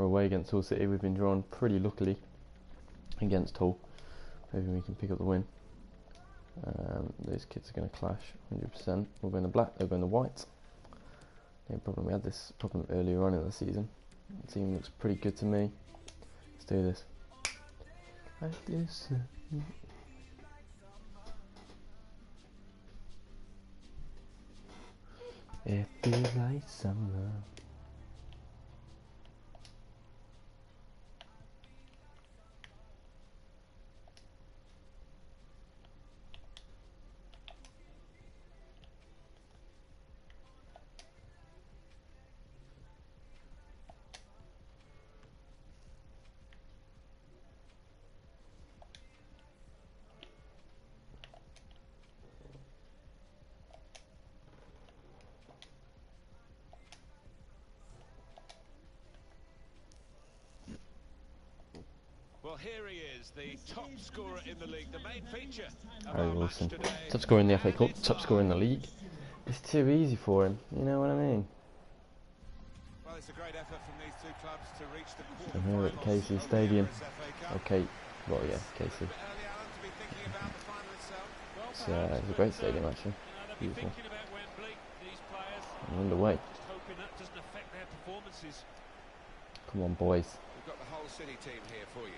We're away against Hull City. We've been drawn pretty luckily against Hull. Maybe we can pick up the win. Those kits are going to clash 100%. We'll go in the black, they'll go in the white. No problem. We had this problem earlier on in the season. The team looks pretty good to me. Let's do this. It feels like summer. Well, here he is, the top scorer in the league, the main feature of Harry our Wilson, match today. top scorer in the FA Cup, top scorer in the league. It's too easy for him, you know what I mean? Well, it's a great effort from these two clubs to reach the I'm here at the quarter-finals KC of the Stadium. Emirates FA Cup. Okay, well yeah, KC. It's a great stadium actually, beautiful. I'm underway. Come on boys. We've got the whole City team here for you.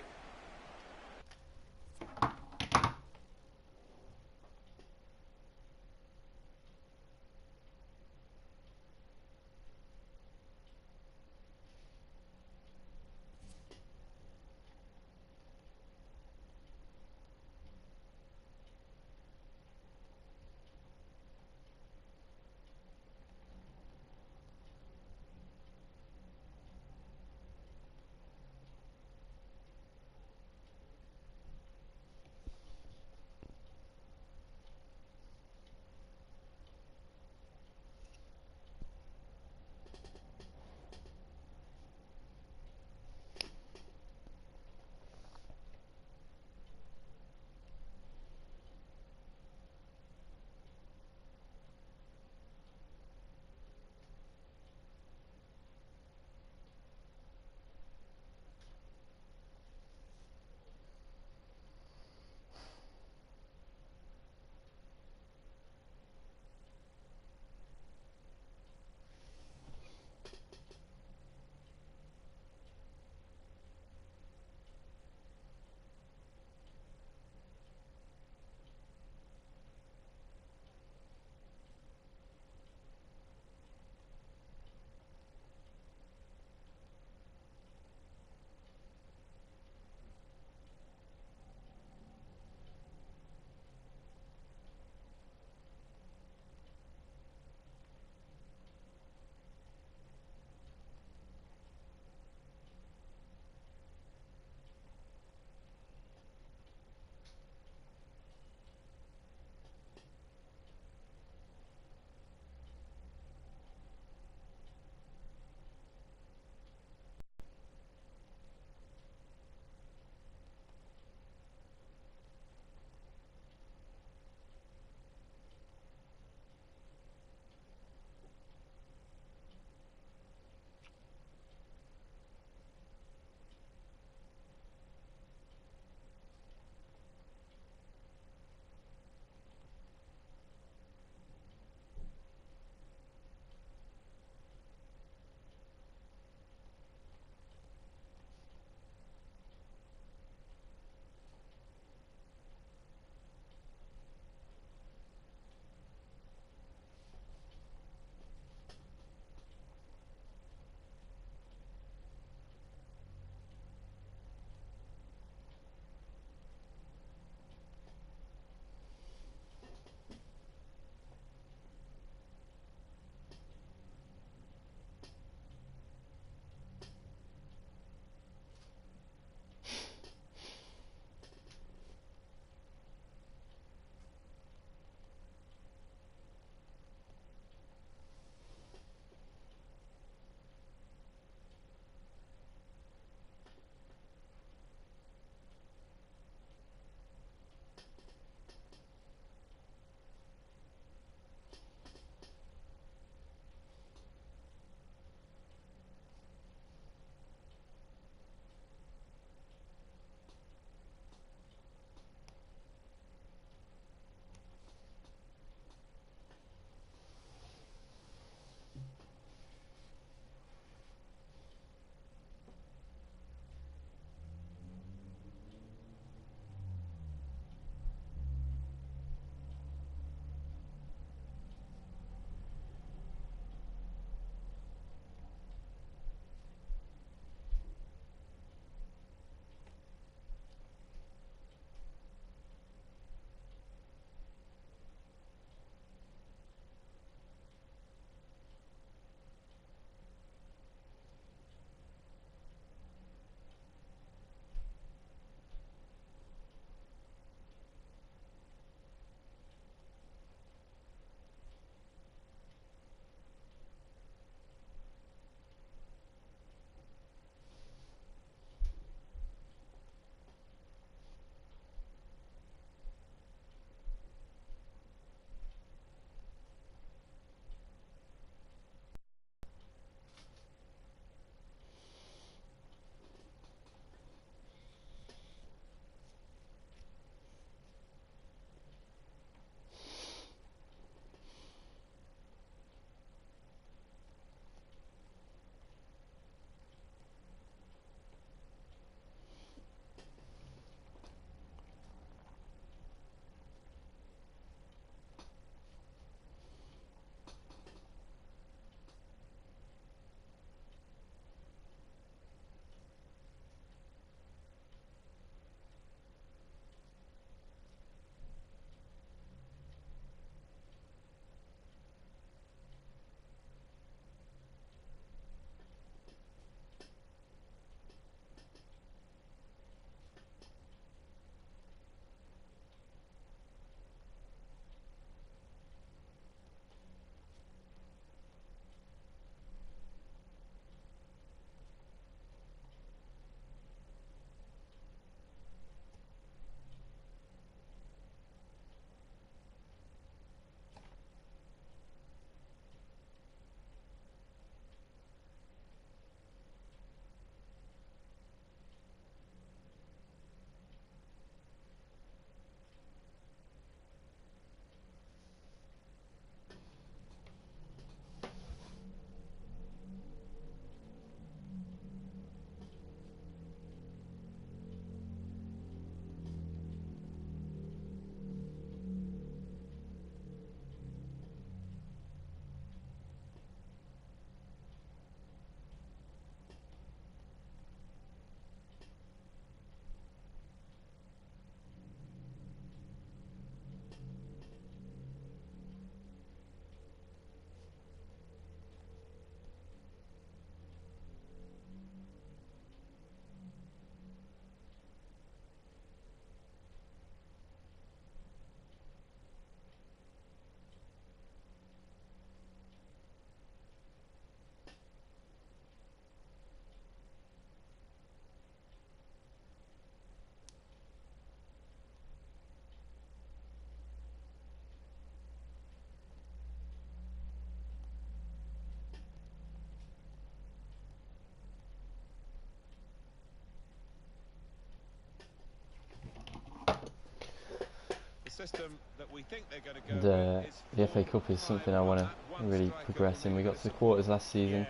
system that we think they're going to go And with is the FA Cup is something I want to really progress in. We got to the quarters last season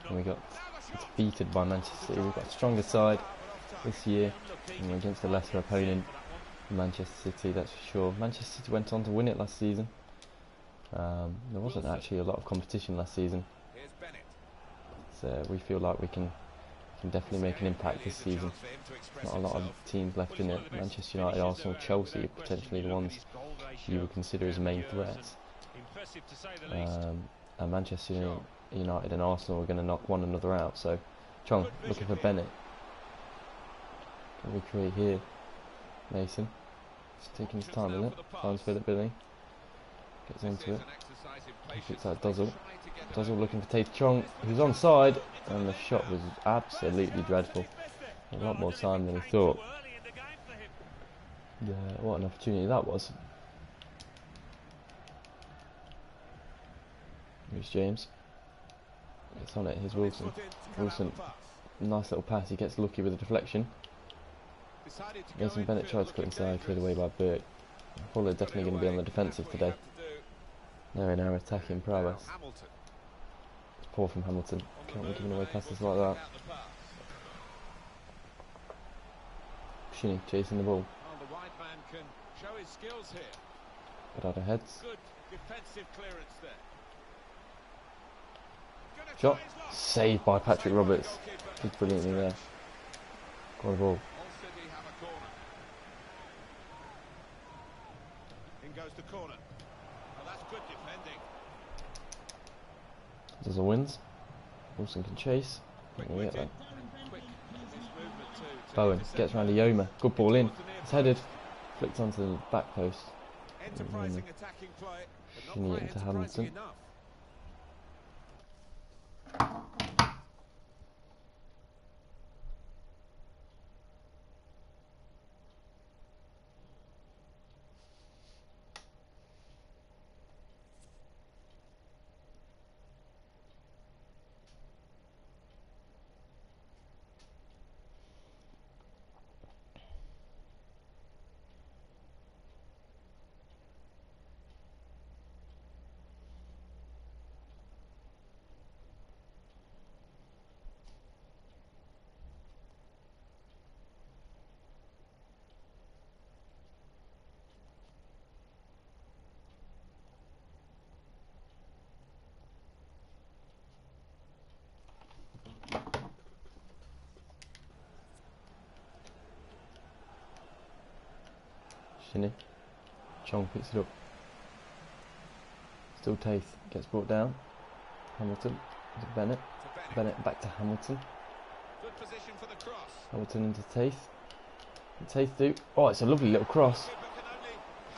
and we got defeated by Manchester City. We've got a stronger side this year and we're against a lesser opponent, Manchester City, that's for sure. Manchester City went on to win it last season. There wasn't actually a lot of competition last season. We feel like we can definitely make an impact this season. Not a lot of teams left in it. Manchester United, Arsenal, Chelsea are potentially the ones you would consider as main threats. And Manchester United and Arsenal are going to knock one another out. So, Chong looking for Bennett. Can we create here? Mason. Just taking his time, isn't it? Finds Philip Billing. Gets into it. Kicks out Dozzle. Dozzle looking for Tate Chong, who's onside, and the shot was absolutely dreadful. A lot more time than he thought. Yeah, what an opportunity that was. Here's James. Gets on it, here's Wilson. Wilson, nice little pass, he gets lucky with the deflection. Mason Bennett tried to cut inside, cleared away by Burke. Hull are definitely going to be on the defensive today. They're in our attacking prowess. It's poor from Hamilton. Can't be giving away passes like that. Shinny chasing the ball. Got out of heads. Shot. Saved by Patrick Roberts. Did brilliantly there. Got the ball. In goes the corner. Oh, that's good defending. Dozzle wins. Wilson can chase. Get that. Bowen gets round to Yoma. Good ball in. It's headed. Flicked onto the back post. Shinny it into Hamilton. Shinny. Chong picks it up. Still Taith. Gets brought down. Hamilton. To Bennett. Bennett back to Hamilton. Good position for the cross. Hamilton into Taith. Taith do. Oh, it's a lovely little cross.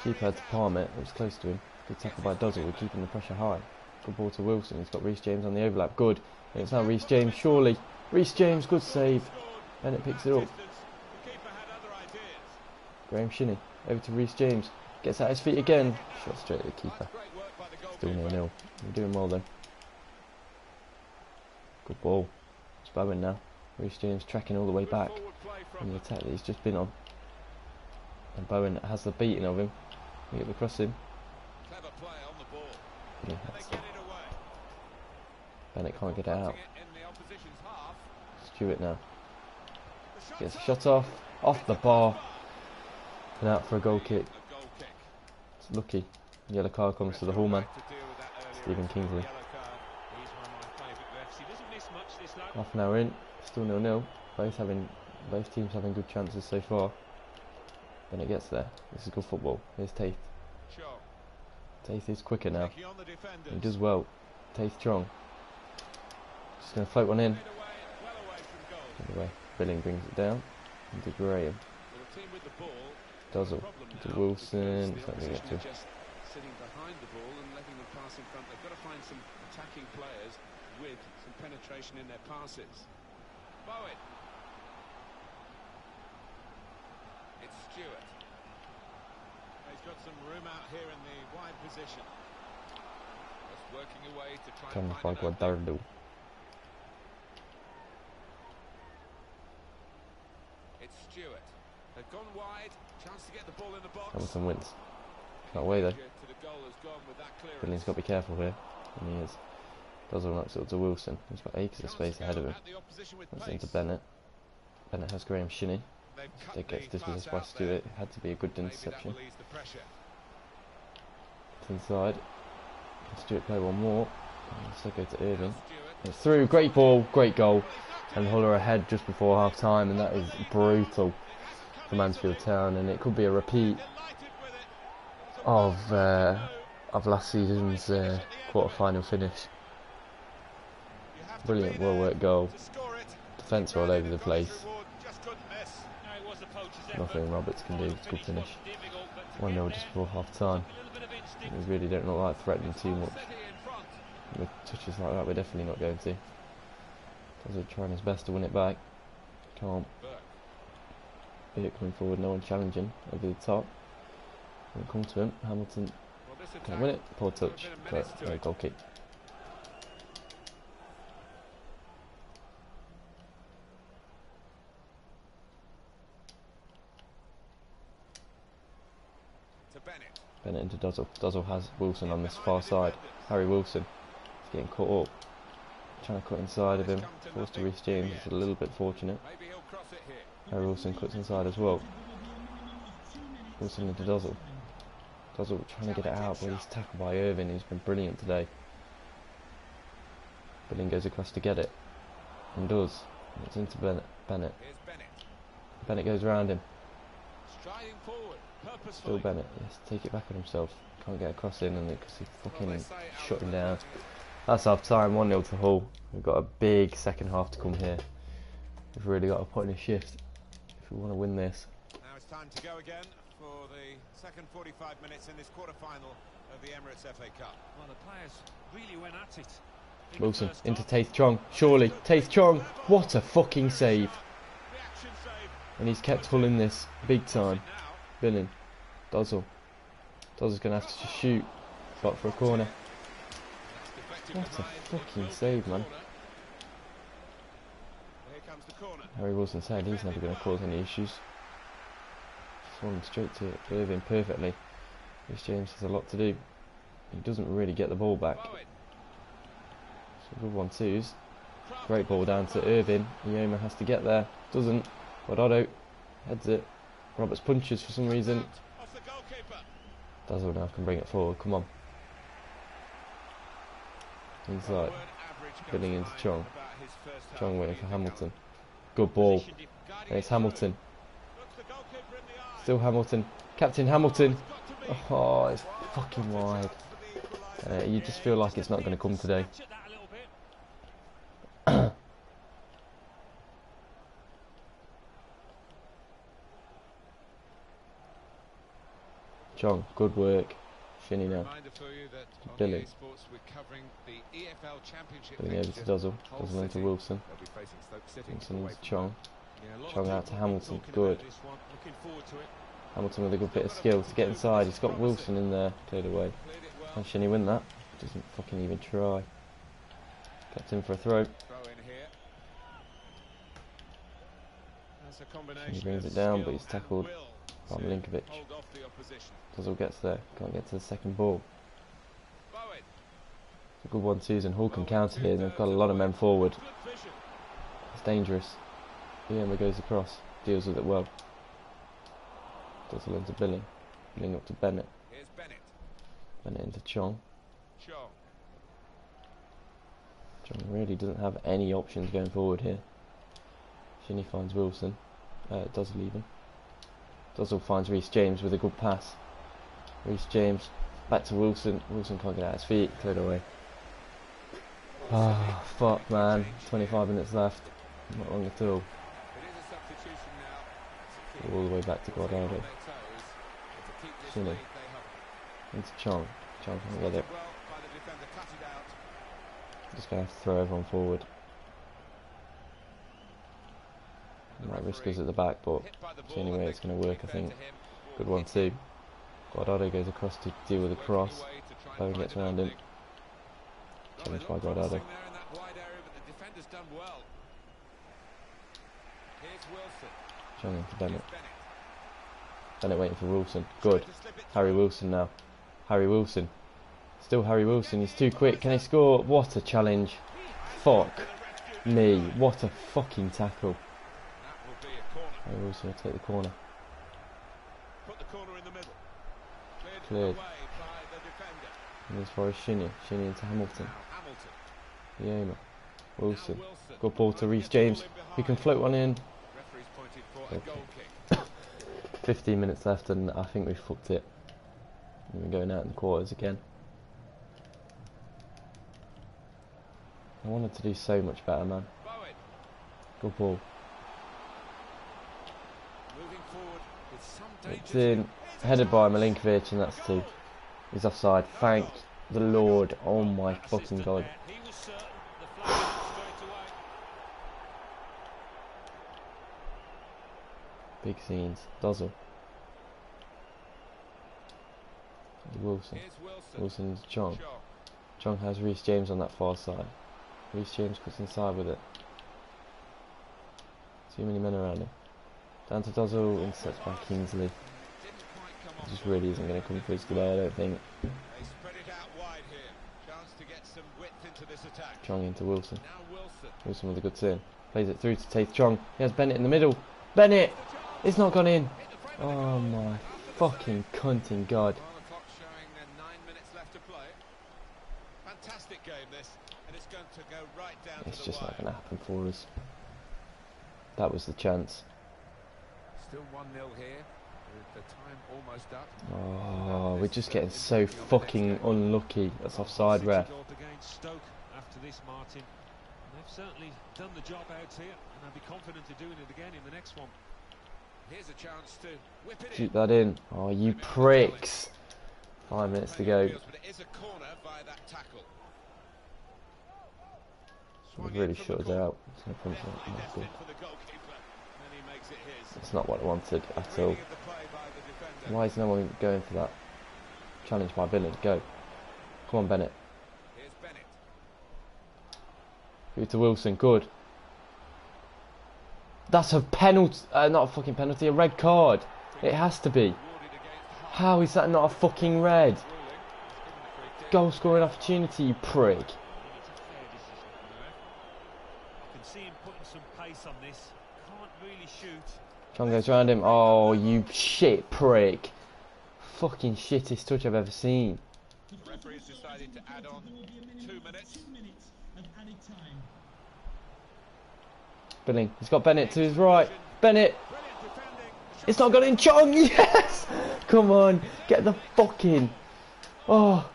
Keeper had to palm it. It was close to him. Good tackle by Dozzle. We're keeping the pressure high. Good ball to Wilson. He's got Reece James on the overlap. Good. And it's now Reece James. Surely. Reece James. Good save. Bennett picks it up. Graham Shinny. Over to Reece James. Gets at his feet again. Shot straight at the keeper. Still 0-0. We're doing well though. Good ball. It's Bowen now. Reece James tracking all the way back in the attack that he's just been on. And Bowen has the beating of him. We get the cross in. Yeah, Bennett can't get it out. Stewart now. Gets a shot off. Off the bar. And out for a goal kick. It's lucky. Yellow card comes to the Hall man. Stephen Kingsley. Half an hour in. Still 0-0. Both teams having good chances so far. When it gets there. This is good football. Here's Taith. Taith is quicker now. He does well. Taith Chong. Just going to float one in. Anyway, Billing brings it down. Into Graham. Dozzle. To Wilson. It's not going to get to. Sitting behind the ball and letting them pass in front. They've got to find some attacking players with some penetration in their passes. Bowen. It's Stewart. He's got some room out here in the wide position. Just working away to try and find an opening. It's Stewart. They've gone wide. Chance to get the ball in the box. Hamilton wins. That way though. Billing's got to be careful here. And he is. Dozzle knocks it up to Wilson. He's got acres of space ahead of him. That's into Bennett. Bennett has Graham Shinney. They gets dispossessed by Stewart. It had to be a good interception. It's inside. Stewart play one more. Let's go to Irving. It's through. Great ball, great goal. And Huller ahead just before half time, and that is brutal for Mansfield Town. And it could be a repeat of last season's quarter-final finish. Brilliant, well-worked goal. Defence all over the place. Nothing Roberts can do. It's a good finish. 1-0 just before half-time. We really don't look like threatening too much. With touches like that, we're definitely not going to. Does trying his best to win it back. Can't. Bit coming forward, no one challenging over the top. Won't come to him. Hamilton can't win it. Poor touch, but no goal kick. Bennett into Dozzle. Dozzle has Wilson on this far side. Harry Wilson is getting caught up. Trying to cut inside of him. Forced to Reece James. It's a little bit fortunate. Harry Wilson cuts inside as well. Wilson into Dozzle. Dozzle trying to get it out, but he's tackled by Irving. He's been brilliant today. Billing goes across to get it. And does. It's into Bennett. Bennett goes around him. Still Bennett. Yes, take it back on himself. Can't get across in, and because he fucking shut him down. That's half time, 1-0 to Hull. We've got a big second half to come here. We've really got to put in a shift if we want to win this. Now it's time to go again for the second 45 minutes in this quarter-final of the Emirates FA Cup. Well, the players really went at it. Wilson into Taith Chong. Surely, Taith Chong. What a fucking save. And he's kept Hull in this big time. Billing. Dozzle. Dozzle's going to have to just shoot. Shot for a corner. What a fucking save, man. Harry Wilson said he's never going to cause any issues. Just want him straight to Irving perfectly. Reece James has a lot to do. He doesn't really get the ball back. So good 1-2s. Great ball down to Irving. Ioma has to get there. Doesn't. Guardado heads it. Roberts punches for some reason. Dazzle now can bring it forward. Come on. Inside. Billing into Chong. Chong waiting for Hamilton. Good ball. And it's Hamilton. Still Hamilton. Captain Hamilton. Oh, it's fucking wide. You just feel like it's not going to come today. Chong, good work. Finney now. Billing. Billing over to Dozzle. Dozzle into Wilson. Wilson into Chong. Chong out to Hamilton. Good. Hamilton with a good bit of skill to get inside. He's got Wilson in there. Cleared away. Can Shinney win that? Doesn't fucking even try. Kept in for a throw. He brings it down, but he's tackled by Milinkovic. Dozzle gets there. Can't get to the second ball. It's a good 1-2s, and Hull can counter here. They've got a lot of men forward. It's dangerous. Ioma goes across. Deals with it well. Dozzle into Billing. Billing up to Bennett. Bennett into Chong. Chong really doesn't have any options going forward here. Shinney finds Wilson. Dozzle even. Dozzle finds Reece James with a good pass. Reece James back to Wilson. Wilson can't get out his feet. Cleared away. Oh, fuck, man. 25 minutes left. Not long at all. All the way back to Guardado. Shinney. Into Chong. Chong can't get it. Just going to have to throw everyone forward. Might risk us at the back, but it's the only way it's going to work, I think. Good 1-2. Guardado goes across to deal with the cross. Bowen gets around him. Challenged by Guardado. Chong into Bennett. Bennett waiting for Wilson. Good. Harry Wilson now. Harry Wilson. Still Harry Wilson. He's too quick. Can he score? What a challenge. Fuck me. What a fucking tackle. That will be a corner. Harry Wilson will take the corner. Put the corner in the middle. Cleared. Away by the defender. And as far as Shinny. Shinny into Hamilton. Now Hamilton. Yoma. Wilson. Now Wilson. Good ball to Reece James. He can float one in. Referee's pointed for a Okay. goal kick. 15 minutes left and I think we fucked it. And we're going out in the quarters again. I wanted to do so much better, man. Bowen Good ball. moving forward with some danger. It's in. Headed by Milinkovic and that's 2. He's offside. Thank the Lord. Oh my fucking God. He was certain the flag was straight away. Big scenes. Dozzle. Wilson. Here's Wilson. Wilson's Chong. Shaw. Chong has Reece James on that far side. Reece James cuts inside with it. Too many men around him. Down to Dozzle, intercepts by Kingsley. Didn't quite come It off. just really isn't going to come for us today, I don't think. They spread it out wide here. Chance to get some width into this attack. Chong into Wilson. Now Wilson. Wilson with a good turn. Plays it through to Taith Chong. He has Bennett in the middle. Bennett! It's not gone in. Hit the front of the Oh goal. my fucking cunting God. Well, the clock showing 9 minutes left to play. Fantastic game this, and it's going to go right down It's to the just not wire. going to happen for us. That was the chance. Still 1-0 here, with the time almost up. Oh, we're just getting so fucking unlucky. That's offside, City ref. go up against Stoke after this, Martin. And they've certainly done the job out here, and I'll be confident of doing it again in the next one. Here's a chance to whip it in. Keep that in. Oh, you pricks. 5 minutes to go. But it is a corner via that tackle. We really shut us out. It's no point in Definitely that. destined for the goalkeeper, and he makes it his. It's not what I wanted at all. Reading of the play by the defender. Why is no one going for that? Challenge by Billy. Go. Come on, Bennett. Here's Bennett. Through to Wilson. Good. That's a penalty. Not a fucking penalty. A red card. It has to be. Awarded against Hart. How is that not a fucking red? Ruling. He's given the free kick. Goal scoring opportunity, you prick. And it's a fair decision from the ref. I can see him putting some pace on this. Can't really shoot. Chong goes round him. Oh, you shit prick. Fucking shittest touch I've ever seen. The referee has decided to add on 2 minutes. Billing. He's got Bennett to his right. Bennett. Brilliant defending. It's not got in. Chong. Yes. Come on. Get the fucking. Oh.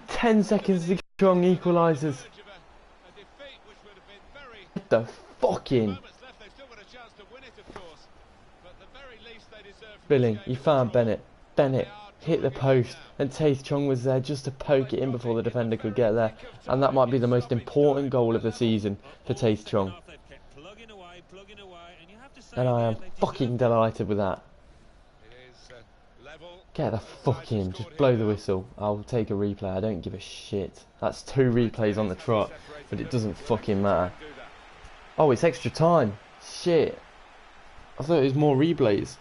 10 seconds to Chong equalises. Verge of a defeat which would have been very Get the fucking. moments left. They've still got a chance to win it, of course. But at the very least they deserve from Billing. this You game found a draw. Bennett. Bennett hit the post and Taith Chong was there just to poke it in before the defender could get there. And that might be the most important goal of the season for Taith Chong. They've kept plugging away, and you have to say And I am they deserve fucking delighted with that. It is level. Get the fuck in, just blow the whistle. I'll take a replay, I don't give a shit. That's 2 replays on the trot, but it doesn't fucking matter. Do that. Oh, it's extra time. Shit. I thought it was more replays.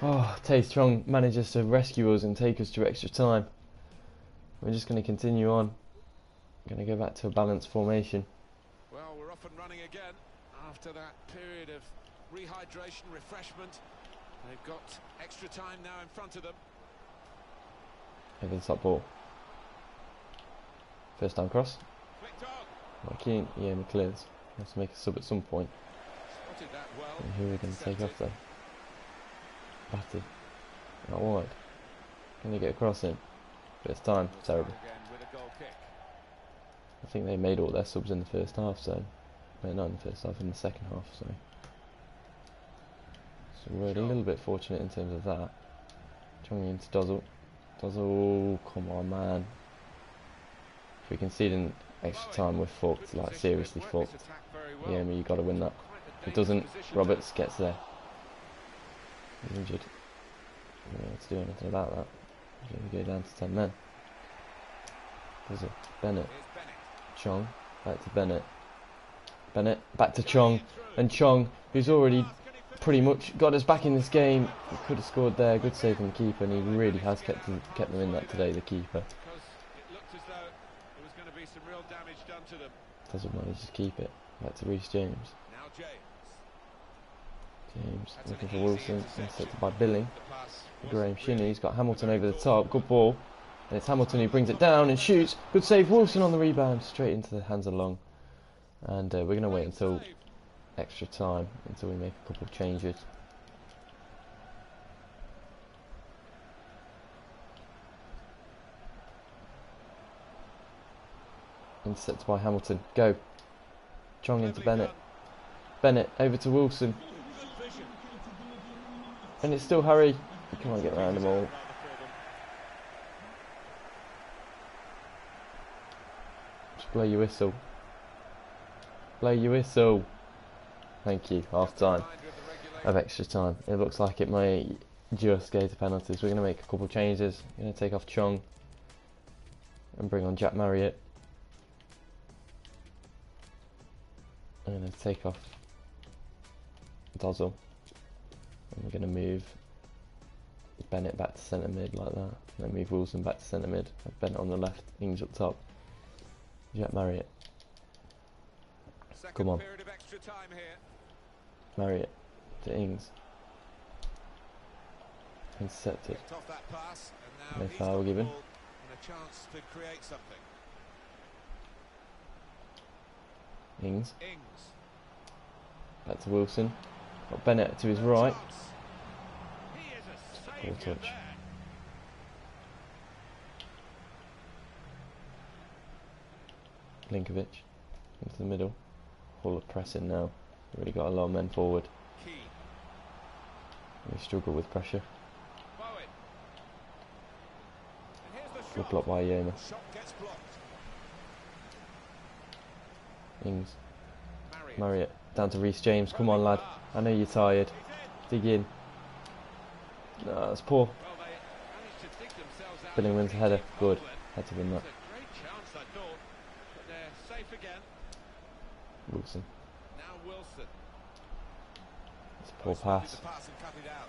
Oh, Taith Chong manages to rescue us and take us to extra time. We're just going to continue on. Going to go back to a balanced formation. Well, we're off and running again after that period of rehydration, refreshment. They've got extra time now in front of them. Over the top ball. First time cross. Flicked on. Joaquin, yeah, McClears. Has to make a sub at some point. Spotted that well. And who are we going to take off then? Batty. Not wide. Can they get across him? First time. Terrible. Again with a goal kick. I think they made all their subs in the first half, so. No, not in the first half, in the second half, so. So we're a little bit fortunate in terms of that. Chong into Dozzle. Dozzle, come on, man. If we concede in extra time, we're fucked. Like, seriously fucked. Yeah, you got to win that. If it doesn't, Roberts gets there. He's injured. We don't have to do anything about that. We go down to 10 men. Does it? Bennett. Here's Bennett. Chong. Back to Bennett. Bennett, back to Chong, and Chong, who's already pretty much got us back in this game. He could have scored there. Good save from the keeper, and he really has kept them in that today, the keeper. Because it looked as though there was going to be some real damage done to them. Doesn't manage to keep it. Back to Reece James. Now James. James That's looking an for easy Wilson, interception. intercepted by Billing. The pass Graham wasn't Shinney, really he's got Hamilton over the top, good ball. And it's Hamilton who brings it down and shoots. Good save, Wilson on the rebound, straight into the hands of Long. And we're going to wait until extra time, until we make a couple of changes. Intercepted by Hamilton, go. Chong into Bennett. Bennett over to Wilson. And it's still Harry. He can't get around them all. Just blow your whistle. Blow your whistle. Thank you. Half time of extra time. It looks like it may just go to penalties. We're going to make a couple changes. We're going to take off Chong and bring on Jack Marriott. I'm going to take off Dozzle. And we're going to move Bennett back to centre mid like that. And then move Wilson back to centre mid. Have Bennett on the left, Ings up top. Jack Marriott. Come on. period of extra time here. Marriott to Ings. Intercepted. Picked off that pass, and now No he's foul got the given. ball and a chance to create something. Ings. Ings. Back to Wilson. Got Bennett to his right. Chance. He is a Poor saviour touch. there. Linkovic into the middle. Full of pressing now. Really got a lot of men forward. Key. We struggle with pressure. Bowen. And here's the Good shot. block by Yoma. Shot gets blocked. Ings. Marriott. Marriott. Down to Reece James. Come on, lad. I know you're tired. Dig in. No, that's poor. Well, they managed to dig themselves out. Billing of wins the a header. easy Good. problem. Had to win that. It's a great chance, I thought, but they're safe again. Wilson. Now Wilson. It's a poor Spotted pass. the pass and cut it out.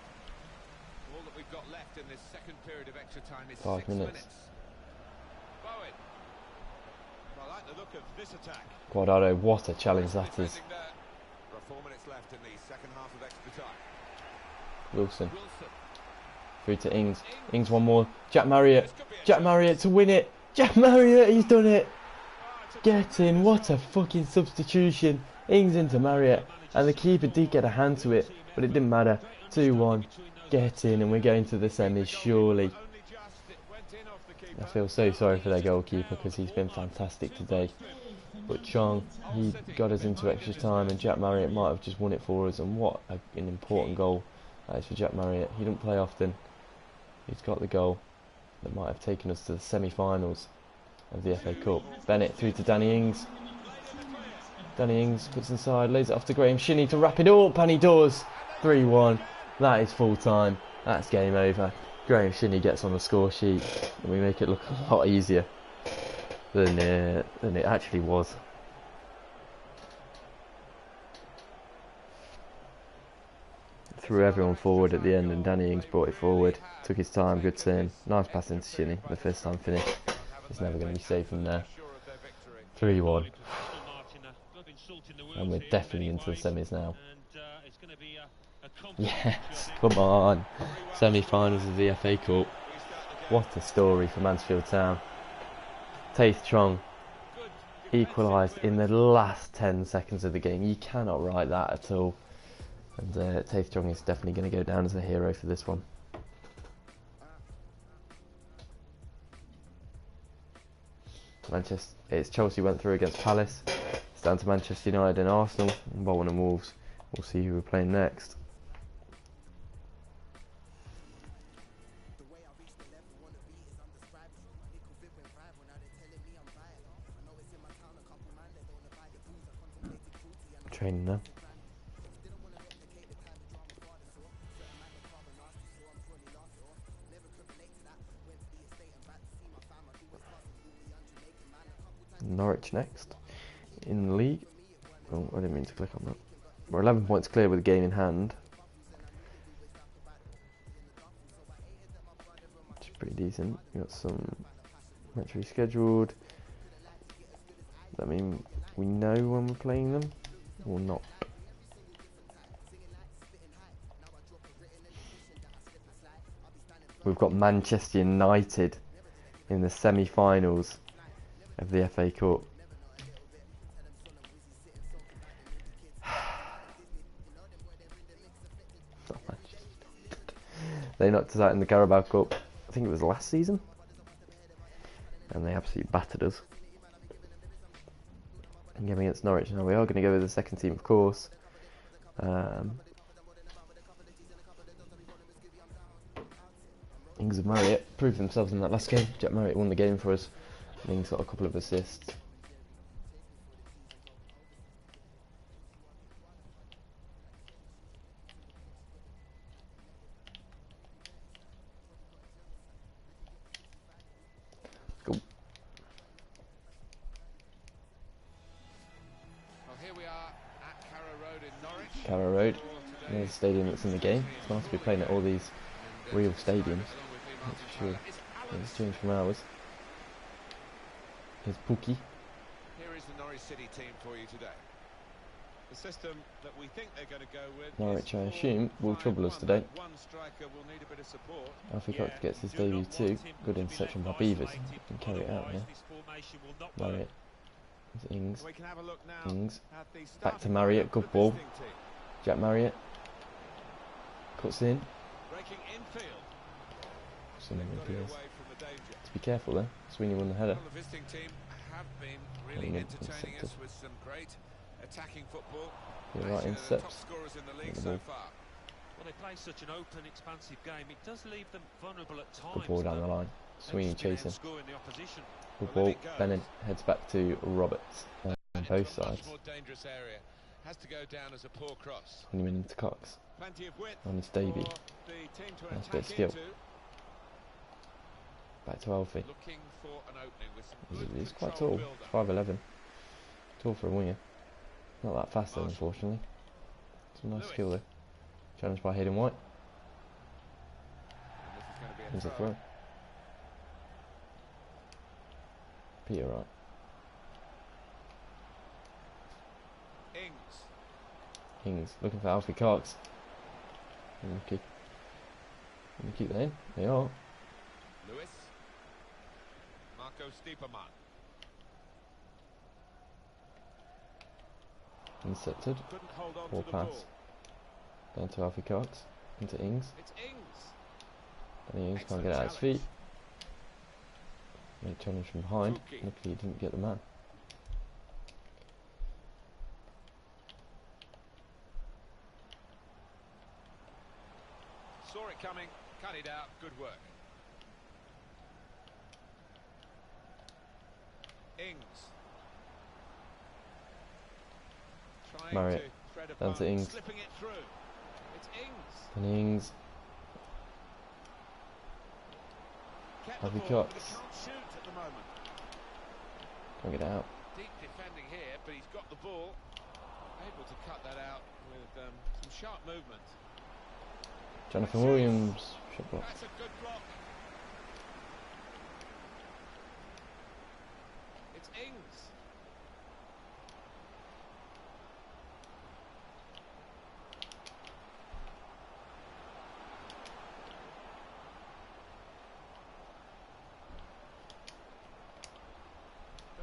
All that we've got left in this second period of extra time is 5 6 minutes. Bowen. Well, I like the look of this attack. Guardado, what a challenge that is. Defending there. There are 4 minutes left in the second half of extra time. Wilson. Wilson. Through to Ings. Ings one more. Jack Marriott. Jack Marriott to win it. Jack Marriott, he's done it. Get in. What a fucking substitution. Ings into Marriott. And the keeper did get a hand to it, but it didn't matter. 2-1. Get in, and we're going to the semis, surely. I feel so sorry for their goalkeeper because he's been fantastic today. But Chong, he got us into extra time, and Jack Marriott might have just won it for us. And what an important goal that is for Jack Marriott. He doesn't play often. He's got the goal that might have taken us to the semi-finals of the FA Cup. Bennett through to Danny Ings. Danny Ings puts inside, lays it off to Graham Shinney to wrap it up, and he does. 3-1. That is full time. That's game over. Graham Shinney gets on the score sheet, and we make it look a lot easier than it actually was. Threw everyone forward at the end, and Danny Ings brought it forward. Took his time, good turn. Nice pass into Shinney. The first time finish. He's never going to be safe from there. 3-1. And we're definitely into the semis now. Yes, come on. Semi-finals of the FA Cup. What a story for Mansfield Town. Taith Chong equalised in the last 10 seconds of the game. You cannot write that at all. And Taith Chong is definitely going to go down as a hero for this one. It's Chelsea went through against Palace. It's down to Manchester United and Arsenal, and Bolton and Wolves. We'll see who we're playing next. Training now. Norwich next in the league. Oh, I didn't mean to click on that. We're 11 points clear with the game in hand. Which is pretty decent. We've got some match rescheduled. Does that mean we know when we're playing them or not? We've got Manchester United in the semi-finals of the FA Cup. They knocked us out in the Carabao Cup, I think it was last season, and they absolutely battered us. And game against Norwich. Now we are going to go with the second team, of course. Ings and Marriott proved themselves in that last game. Jack Marriott won the game for us, and Ings got a couple of assists. Cool. Well, here we are at Carrow Road in Norwich. Carrow Road, another stadium that's in the game. It's nice to be playing at all these real stadiums. That's for sure. It's changed from ours. Here's Pookie. Here is the Norwich City team for you today. The system that we think they're going to go with. Norwich, I assume, will trouble us today. One striker will need a bit of support. Alfie Cox gets his debut too. Good interception by Beavers. Can carry it out here. Marriott. There's Ings. We can have a look now. Ings. At the Back to starting Marriott. lineup Good of the ball. visiting team. Jack Marriott. Cuts in. Breaking infield. Something Got it appears. away from the danger. To be careful there. Sweeney won the header. Well, the visiting team have been really Well, entertaining us intercepted. with some great attacking football. Yeah, right, Actually, they're the top intercepts. scorers in the league Good so ball. far. Well, they play such an open, expansive game. It does leave them vulnerable at times. Good ball down the line. Sweeney chasing. Scoring the opposition. Good ball. Bennett heads back to Roberts. On And both into a much sides. more dangerous area. Has to go down as a poor cross. 20 minutes to Cox. Plenty of width On his debut. for the team to Nice bit of attack skill. into. Back to Alfie. Looking for an opening with some good He's quite control tall. build-up. 5'11". Tall for a winger. Not that fast though, unfortunately. Some nice Lewis. skill though. Challenged by Hayden White. And this is going to be Here's a a throw. throw. Peter Wright. Ings. Ings looking for Alfie Cox. Unlucky. Can they keep that in? They are. Lewis. Marco Stiepermann. Intercepted. Couldn't hold on Poor to the pass. ball. Down to Alfie Cox. Into Ings. It's Ings. And Ings can't Excellent get out his challenge. feet. Made challenge from behind. Tuki. Luckily he didn't get the man. Saw it coming, cut it out, good work. Ings. Trying Marriott. to thread a Down to path, Ings. slipping it through. It's Ings. And Ings. Kept Alfie the ball, Cox. but he can't shoot at the moment. Can't get it out. Deep defending here, but he's got the ball. Able to cut that out with some sharp movement. Jonathan Williams. Shot block. That's a good block. It's Ings.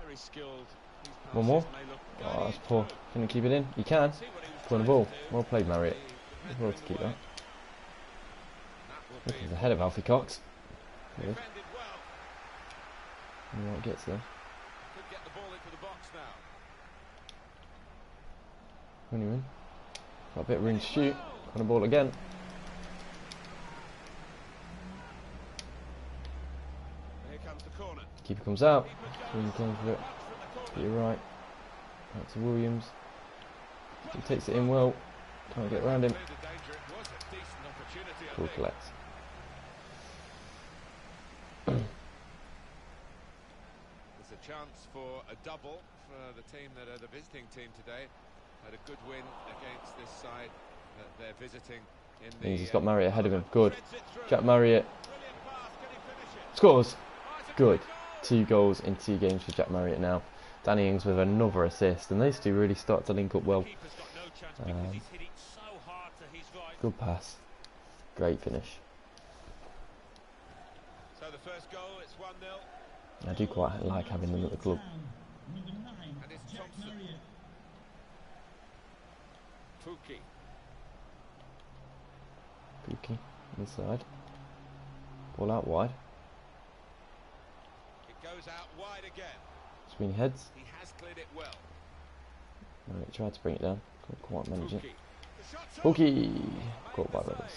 Very skilled. These One more. passes may look Oh, going that's poor. through. Can he keep it in? He can. See what he was Corner trying ball. to do. Well played, Marriott. The Good ball to defender keep in the that. way. That will Looking be ahead of Alfie Cox. Good. Defended well. And White gets there. could get the ball into the box now. Anyway. Got a bit of room to shoot. Corner ball again. Here comes the corner. Keeper comes out. Keeper Sweeney goes going for it. up from the Peter corner. Wright. Out to Williams. He takes it in well. Can't get around him. Cleared the danger. It was a decent opportunity, I Ball think. collects. There's a chance for a double for the team that are the visiting team today. Had a good win against this side that they're visiting in the... He's got Marriott ahead of him. Good. Jack Marriott scores. Good. 2 goals in 2 games for Jack Marriott now. Danny Ings with another assist, and these two really start to link up well. Good pass. Great finish. So the first goal, it's 1-0. I do quite like having them at the club. And it's Thompson. Pookie. Pookie inside. Ball out wide. It goes out wide again. Sweeney heads. He has cleared it well. Right, tried to bring it down. Couldn't quite manage it. Pookie. The shot's up. Pookie! Made Caught by the Roberts.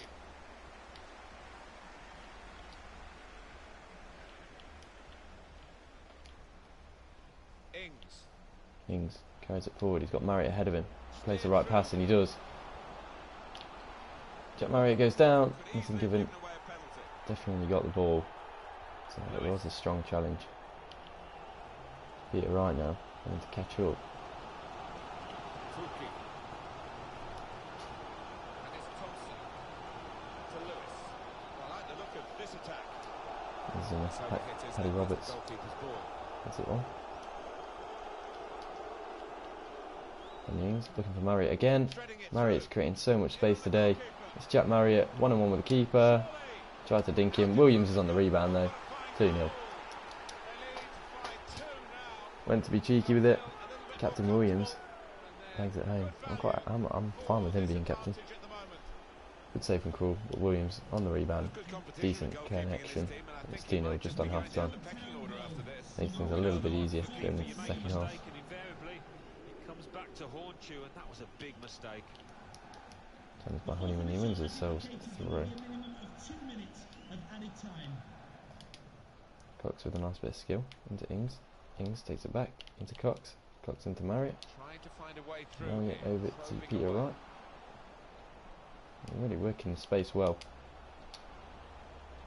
save. Ings. Ings carries it forward. He's got Marriott ahead of him. Plays the right pass, and he does. Jack Marriott goes down. Could Nothing easily have given. given away a penalty. Definitely got the ball. So it was a strong challenge. Peter right now. I need to catch up. Pookie. And it's Thompson to Lewis. I like the look of this attack. There's So the hit is Paddy the Roberts. goalkeeper's ball. That's it one. And Ings looking for Marriott again. Threading it Marriott's through. creating so much space today. It's Jack Marriott, 1-on-1 with the keeper. Tried to dink him. Williams is on the rebound though. 2-0. They lead by 2 now. Went to be cheeky with it. Captain Williams legs it home. I'm fine with him being captain. Advantage at the moment. Good save from Krul, but Williams on the rebound. Good competition Decent in goalkeeping in this connection. team, and I It's think he 2-0 might just be on going half down time. the pecking order after this. Makes things a little bit easier going into the second half. And invariably, it comes back to haunt you, and that was a big mistake. Turns by Honeyman, he wins themselves through. Cox with a nice bit of skill into Ings. Ings takes it back into Cox. Cox into Marriott. Trying to find a way through. Marriott here, over to probing Peter away. Wright. Really working the space well.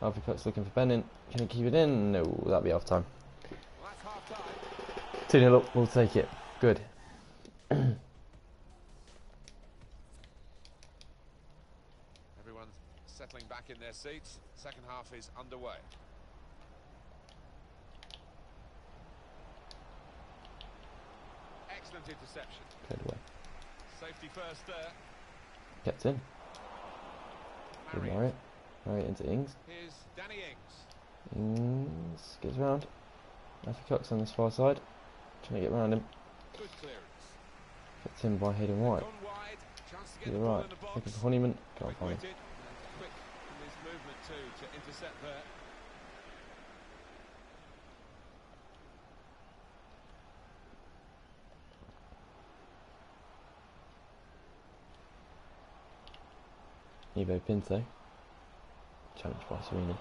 Alfie Cox looking for Bennett. Can he keep it in? No, that'll be half time. Well, that's half time. 2-0 up, we'll take it. Good. Everyone's settling back in their seats. Second half is underway. Excellent interception. Cleared away. Safety first there. Kept in. Good Marriott. Marriott. Marriott into Ings. Here's Danny Ings. Ings gets round. Alfie Cox on this far side. Trying to get round him. Good clearance. Kept in by Hayden White. Gone wide. Chance to get To the the ball right. in the box. Looking for Honeyman. Can't find him. Quick-witted and quick in his movement too to intercept there. Evo Pinto. Challenged by Serena.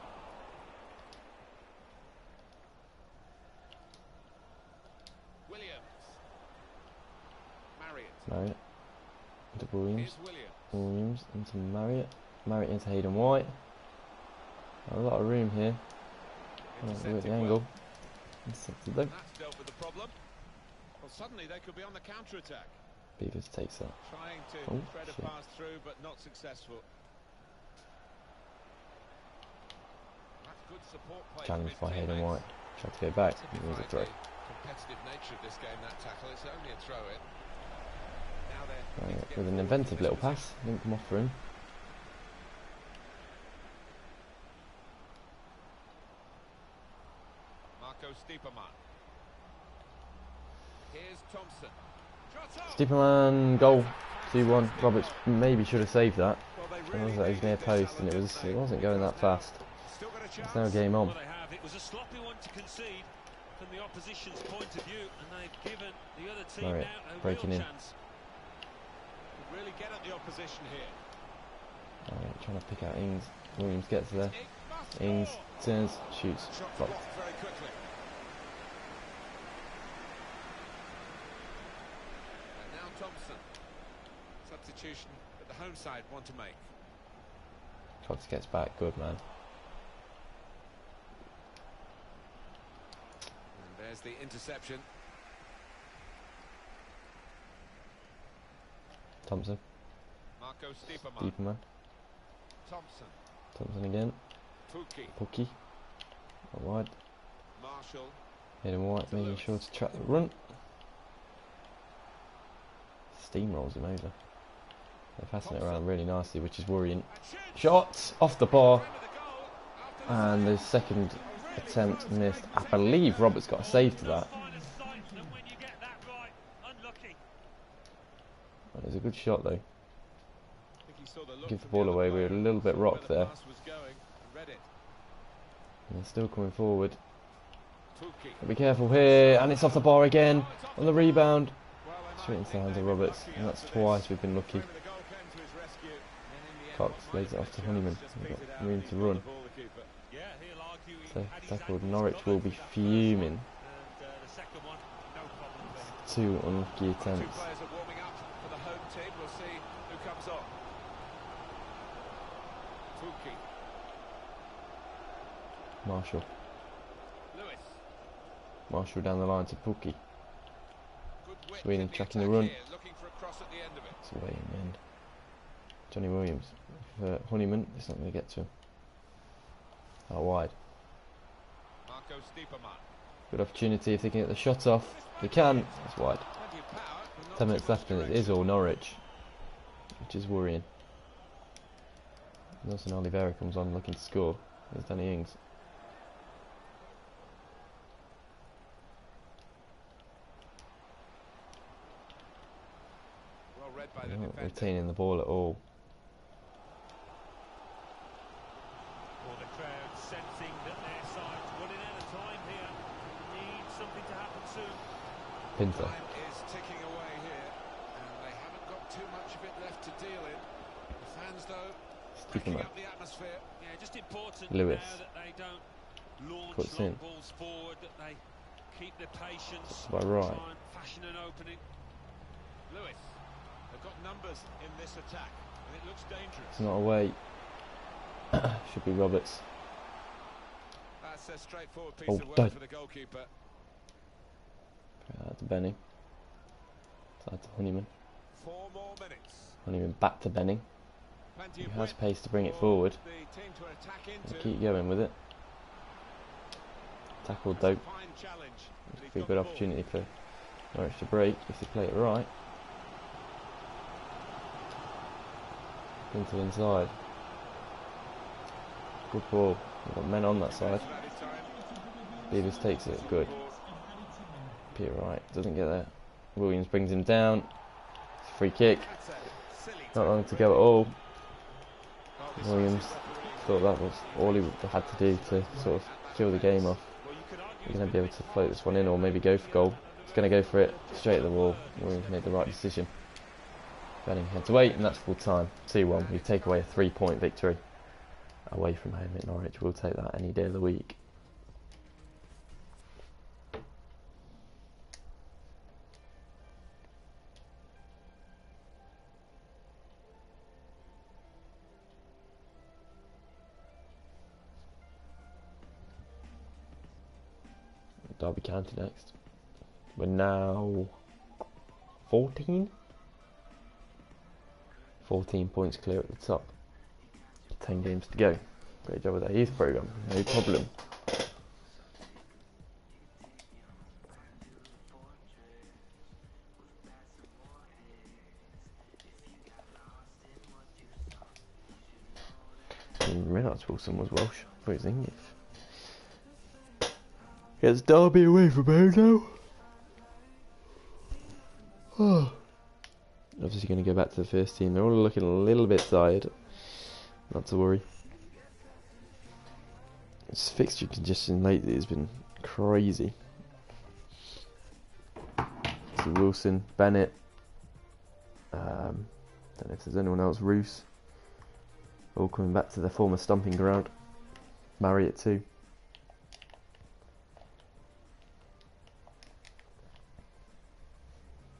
Williams. Marriott. Marriott. Into Williams. Here's Williams. Williams into Marriott. Marriott into Hayden White. A lot of room here. Right, Intercepted at the well. angle. Intercepted though. That's dealt with the problem. Well, suddenly they could be on the counter-attack. Beavers takes that. Trying to Oh, thread a shit. pass through, but not successful. That's good support play. Challenged from by his Hayden teammates. White. Tried to go back. It was a Typifies throw. the competitive nature of this game, that tackle. It's only a throw-in. Now they're looking to Right, get with an forward inventive from little this pass. Didn't come off for him. Marco Stiepermann. Here's Thompson. Shot on! Stiepermann goal. 2-1. Roberts maybe should have saved that. Well, they It really was that needed near this post and challenge, it wasn't going that fast. Still got a chance. It's now game on. Well, they have. It was a sloppy one to concede from the opposition's point of view, and they've given the other team Marriott now a breaking real in. chance. Could really get at the opposition here. Alright, trying to pick out Ings. Williams gets there. It must Ings score. turns, shoots. Shot Blocked. blocked very quickly. And now Thompson. Substitution that the home side want to make. Cox gets back. Good man. And there's the interception. Thompson. Marco Stiepermann. Stiepermann. Thompson. Thompson again. Pukki. Pukki. Out wide. Marshall. Hayden White making sure to track the run. Steamrolls him over. They're passing it around really nicely, which is worrying. Shot off the bar. And the second attempt missed. I believe Roberts got a save to that. That was a good shot though. Give the ball away, we were a little bit rocked there. And they're still coming forward. Be careful here, and it's off the bar again on the rebound. Straight into the hands of Roberts, and that's twice we've been lucky. Cox lays it off to Honeyman. We've got room to run. So tackled. Norwich will be fuming. Two unlucky attempts. Marshall. Marshall down the line to Pukki. Sweden tracking the run. It's away in the end. Johnny Williams. For Honeyman, it's not going to get to him. Out wide. Good opportunity if they can get the shot off. They can. It's wide. 10 minutes left and it is all Norwich, which is worrying. Nelson Oliveira comes on looking to score. There's Danny Ings. They're not retaining the ball at all. Well, the crowd sensing that their side's running out of time here. Needs something to happen soon. Pinter. Time is ticking away here, and they haven't got too much of it left to deal in. The fans, though, picking up the atmosphere. Yeah, just important Lewis. now that they don't launch Puts long in. balls forward, that they keep their patience. By right. Try and fashion an opening. Lewis. They've got numbers in this attack, and it looks dangerous. It's not away. Should be Roberts. That's a straightforward piece Oh, of work done. for the goalkeeper. Out to Benning. Side to Honeyman. 4 more minutes. Honeyman back to Benning. Plenty He of has width pace to bring it for forward. the team to attack into. Keep going with it. Tackled though. Fine challenge. But he's Be a got good the ball. opportunity for Norwich to break if they play it right. Into inside. Good ball. We've got men on that side. Beavers takes it. Good. Peter Wright doesn't get there. Williams brings him down. It's a free kick. Not long to go at all. Williams thought that was all he had to do to sort of kill the game off. He's going to be able to float this one in or maybe go for goal. He's going to go for it straight at the wall. Williams made the right decision. Benning heads away, and that's full time. 2-1. We take away a 3-point victory away from home at Norwich. We'll take that any day of the week. Derby County next. We're now 14 points clear at the top. 10 games to go. Great job with that youth programme, no problem. I didn't realise Wilson was Welsh. I thought he was English. Gets Derby away from home now. Oh. Obviously going to go back to the first team. They're all looking a little bit tired. Not to worry. This fixture congestion lately has been crazy. So Wilson, Bennett. Don't know if there's anyone else. Roos. All coming back to their former stomping ground. Marriott too.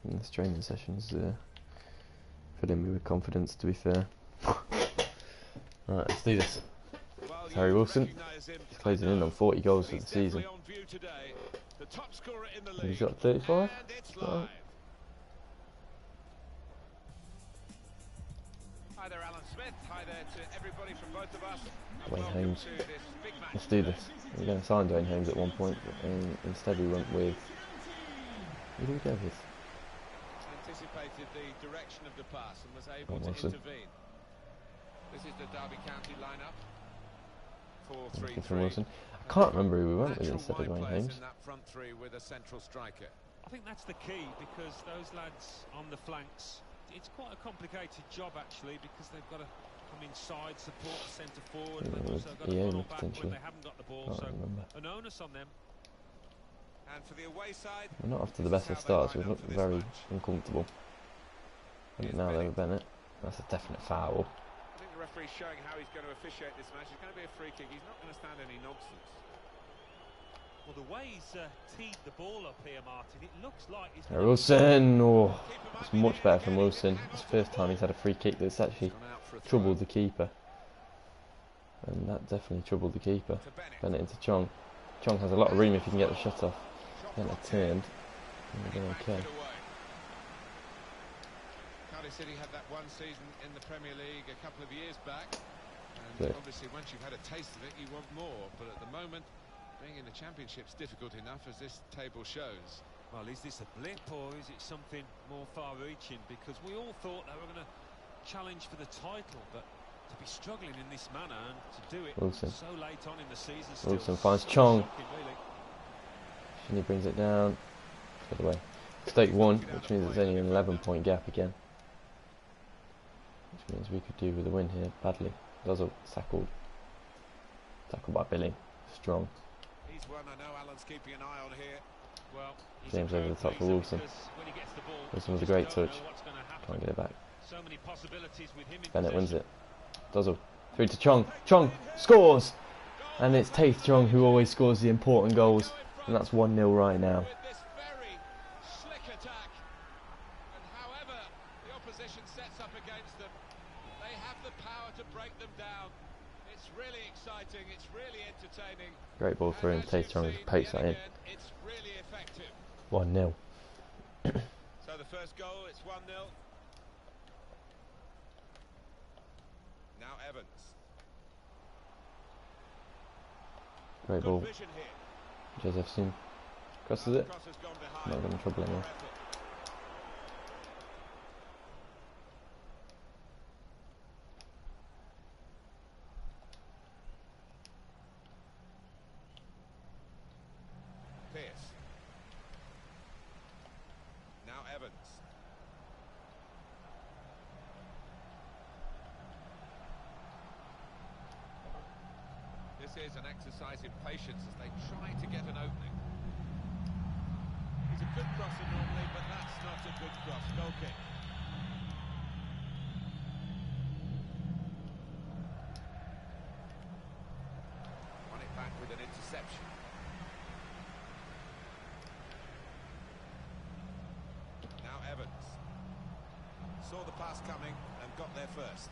And this training session's filling me with confidence, to be fair. Right, let's do this. Harry Wilson. He's closing in on 40 goals for the season. He's got 35. Right. Hi there, Alan Smith. Hi there to everybody from both of us. And Dwayne welcome Holmes. to this big match. Let's do this. We were going to sign Dwayne Holmes at one point, and instead we went with... Who did we go with? Anticipated the direction of the pass and was able to Wilson. intervene. This is the Derby County lineup. Looking 4-3-3. for Wilson. I can't remember who we went with Natural instead of wide Dwayne players Holmes. in that front three with a central striker. I think that's the key, because those lads on the flanks, it's quite a complicated job actually, because they've got to come inside, support the centre forward, and they've also got to funnel back when they haven't got the ball, so an onus on them. And for the away side, We're not off to the best of starts, we've looked very uncomfortable. I think now they've Bennett. That's a definite foul. I think the referee's showing how he's going to officiate this match. It's going to be a free kick. He's not going to stand any nonsense. Well, the way he's teed the ball up here, Martin, it looks like he's... Wilson! Oh, it's much better from Wilson. It's the first time he's had a free kick that's actually troubled the keeper. And that definitely troubled the keeper. Bennett into Chong. Chong has a lot of room if he can get the shot off. Bennett turned. And we're doing okay. Cardiff City had that one season in the Premier League a couple of years back. And obviously once you've had a taste of it, you want more. But at the moment, being in the Championship's difficult enough, as this table shows. Well, is this a blip or is it something more far-reaching? Because we all thought they were going to challenge for the title, but to be struggling in this manner and to do it so late on in the season still... Wilson finds Chong. And he brings it down. By the way, Stake won, which means it's only an 11-point gap again. Which means we could do with a win here badly. Dozzle tackled. Tackled by Billy. Strong. He's one I know Alan's keeping an eye on here. Well, James over the top for Wilson. Wilson with a great touch. Can't get it back. So many possibilities with him in Bennett wins it. Dozzle. Through to Chong. Chong scores! And it's Taith Chong who always scores the important goals. And that's 1-0 right now. With this very slick attack. And however the opposition sets up against them, they have the power to break them down. It's really exciting, it's really entertaining. Great ball through and Taith Chong just pokes that in. It's really effective. 1-0. So the first goal, it's 1-0. Now Evans. Great ball. Good vision here. Josephson crosses it. Cross has gone Not behind. in trouble anymore. Pierce. Now Evans. This is an exercise in patience as they try to get an opening. He's a good crosser normally, but that's not a good cross. Goal kick. Won it back with an interception. Now Evans. Saw the pass coming and got there first.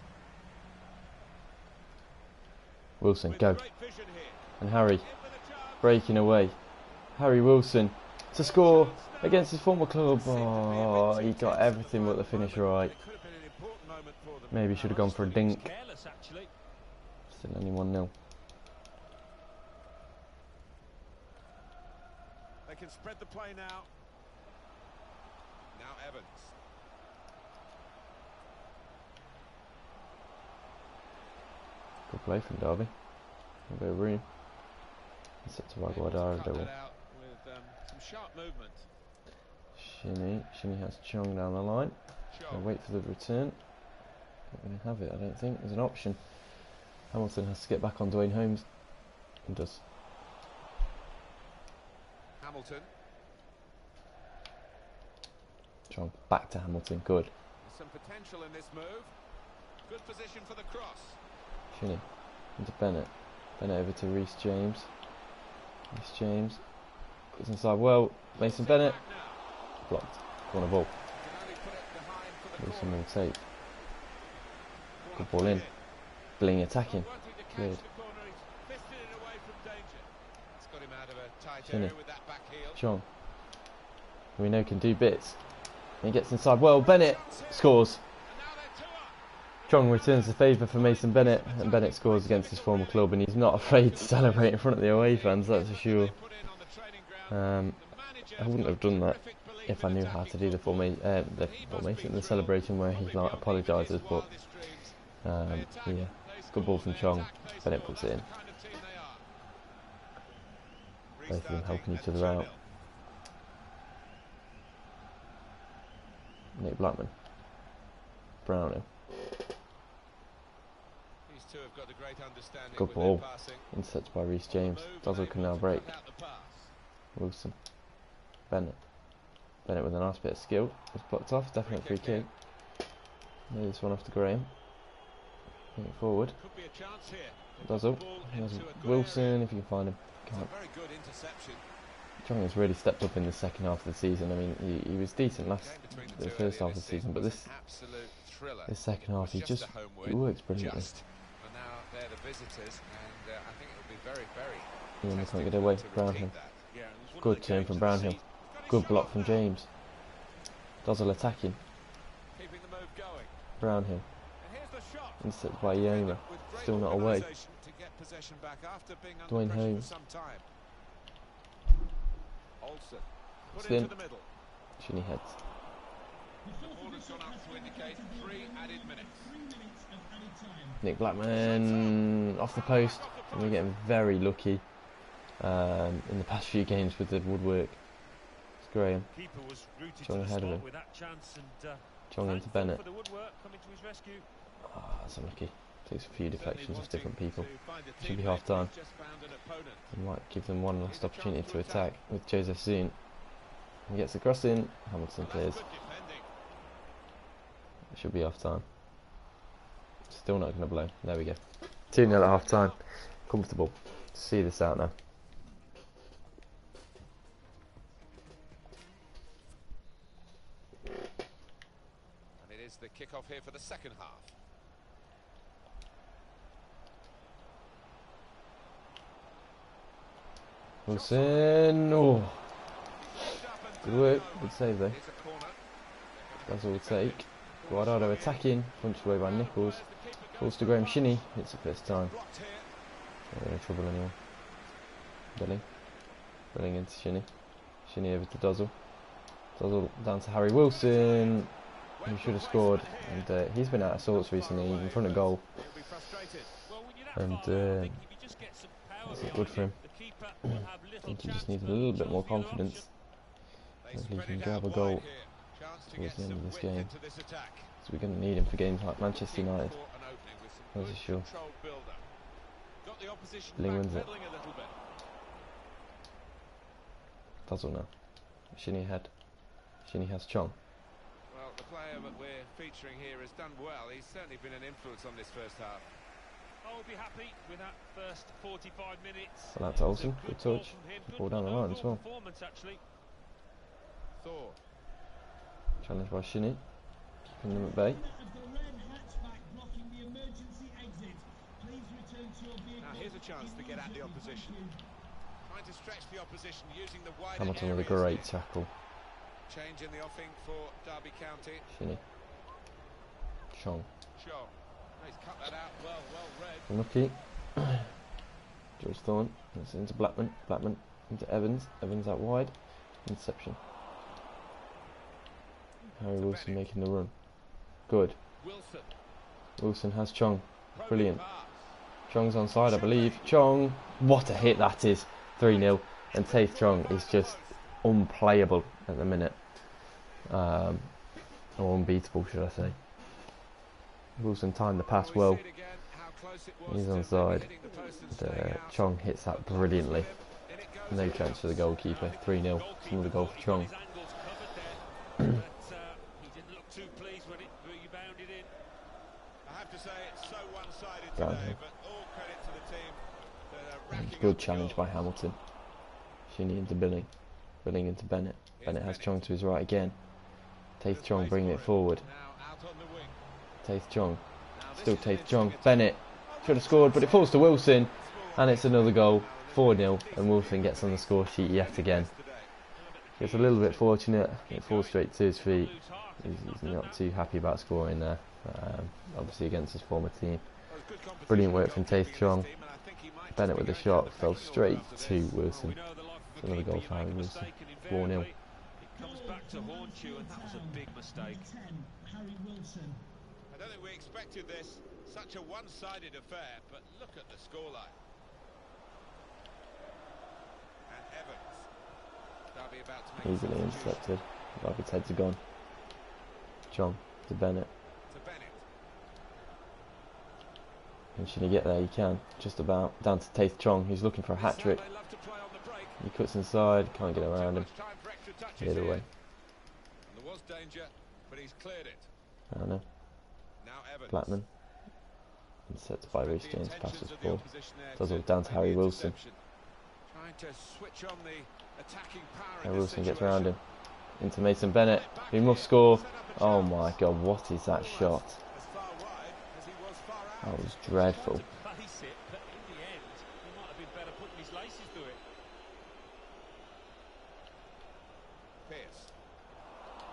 Wilson, With go. great vision here. And Harry In with a chance. breaking away. Harry Wilson to score against his former club. Oh, he got everything but the finish right. It could have been an important moment for them. Maybe should have gone for a dink. Careless, actually. Still only 1-0. They can spread the play now. Now Evans. Good play from Derby. A bit of room. Set to Aguadara Cut double. that out with some sharp movement. Shinny has Chong down the line. Sure. So wait for the return. Not going to have it, I don't think. There's an option. Hamilton has to get back on Dwayne Holmes. He does. Hamilton. Chong back to Hamilton. Good. There's some potential in this move. Good position for the cross. Shinny into Bennett. Bennett over to Reece James. Reece James goes inside. Well, Mason Bennett Back now. blocked. Corner ball. Can only put it behind for the Wilson corner. will take. Corner Good ball put in. in. Bling attacking. Wanting to catch Cleared. the corner, he's fisted it away from danger. It's got him out of a tight Shinny. area with that back heel. Chong, who we know can do bits. And he gets inside. Well, Bennett scores. And now they're two up. Chong returns the favour for Mason Bennett, and Bennett scores against his former club, and he's not afraid to celebrate in front of the away fans, that's for sure. I wouldn't have done that if I knew how to do the formation, the celebration where he like apologises, but yeah, good ball from Chong, Bennett puts it in. Both of them helping each other out. Nick Blackman, Browning. Good ball, intercepted by Reece James. Dozzle can now break. Wilson, Bennett with a nice bit of skill. It's blocked off, definite free kick. Maybe this one off to Graham. Bring it forward. Dozzle, Wilson if you can find him. Chong has really stepped up in the second half of the season. I mean, he was decent the first half of the season, but this second half he works brilliantly. They can't get away. Brownhill. Good turn from Brownhill. Good block from James. Dozzle attacking. Brownhill. Intercepted by Yoma. Still not away. Dwayne Holmes. It's in. Shinny heads. Nick Blackman off the post, and we're getting very lucky in the past few games with the woodwork. It's Graham. Chong ahead of him. Chong into Bennett. That's unlucky. Takes a few deflections off different people. Should be half time. We might give them one last opportunity to attack with Joseph Zoon. He gets the cross in, Hamilton clears. It should be half time. Still not going to blow. There we go. 2-0 at half time. Comfortable. See this out now. And it is the kick-off here for the second half. Wilson, oh, good work, good save though. That's all we take. Guardado attacking, punched away by Nichols. Falls to Graham Shinnie, hits the first time. Not in trouble anymore. Billing into Shinnie. Shinnie over to Dozzle. Dozzle down to Harry Wilson, who should have scored. And he's been out of sorts recently in front of goal. And that's good for him. I think he just needs a little bit more confidence. Hopefully he can grab a goal towards the end of this game. So we're going to need him for games like Manchester United. That's for sure. Billing wins it. Dozzle now. Shinnie ahead. Shinnie has Chong. Well, the player that we're featuring here has done well. He's certainly been an influence on this first half. I'll be happy with that first 45 minutes. Well, that's Olsen. Good touch. Ball down the line as well. Challenged by Shinnie. Keeping them at bay. Now here's a chance to get at the opposition. Trying to stretch the opposition using the wide Hamilton with a great tackle. Change in the offing for Derby County. Shinnie. Chong. Chong. He's cut that out well read. Unlucky. George Thorne. It's into Blackman. Blackman into Evans. Evans out wide. Interception. Harry Wilson making the run. Good. Wilson has Chong. Brilliant. Chong's onside, I believe. Chong. What a hit that is. 3-0. And Taith Chong is just unplayable at the minute. Or unbeatable, should I say. Wilson timed the pass well. He's onside. Chong hits that brilliantly. No chance for the goalkeeper. 3-0. It's another goal for Chong. Good challenge by Hamilton. Shinnie into Billing. Billing into Bennett. Bennett has Chong to his right again. Taith Chong bringing it forward. Taith Chong. Still Taith Chong. Bennett should have scored, but it falls to Wilson. And it's another goal. 4-0. And Wilson gets on the score sheet yet again. Gets a little bit fortunate. It falls straight to his feet. He's not too happy about scoring there. obviously against his former team. Brilliant work from Taith Chong. Bennett with the shot, fell straight to Wilson. Another goal for Harry Wilson. 4-0. It comes back to haunt you, and that was a big mistake. I don't think we expected this. Such a one-sided affair, but look at the scoreline. And Evans. Derby about to make Easily intercepted. Derby's heads are gone. Chong to Bennett. And should he get there, he can. Just about. Down to Taith Chong, who's looking for a hat-trick. He cuts inside, can't get around him. Either way. There was danger, but he's cleared it. I don't know. Now Evans. Blackman. Intercepted by Reece James, passes forward. Does all down to Harry Wilson. Trying to switch on the attacking power. Harry Wilson gets around him. Into Mason Bennett, who must score. Oh my god, what is that shot? That was dreadful.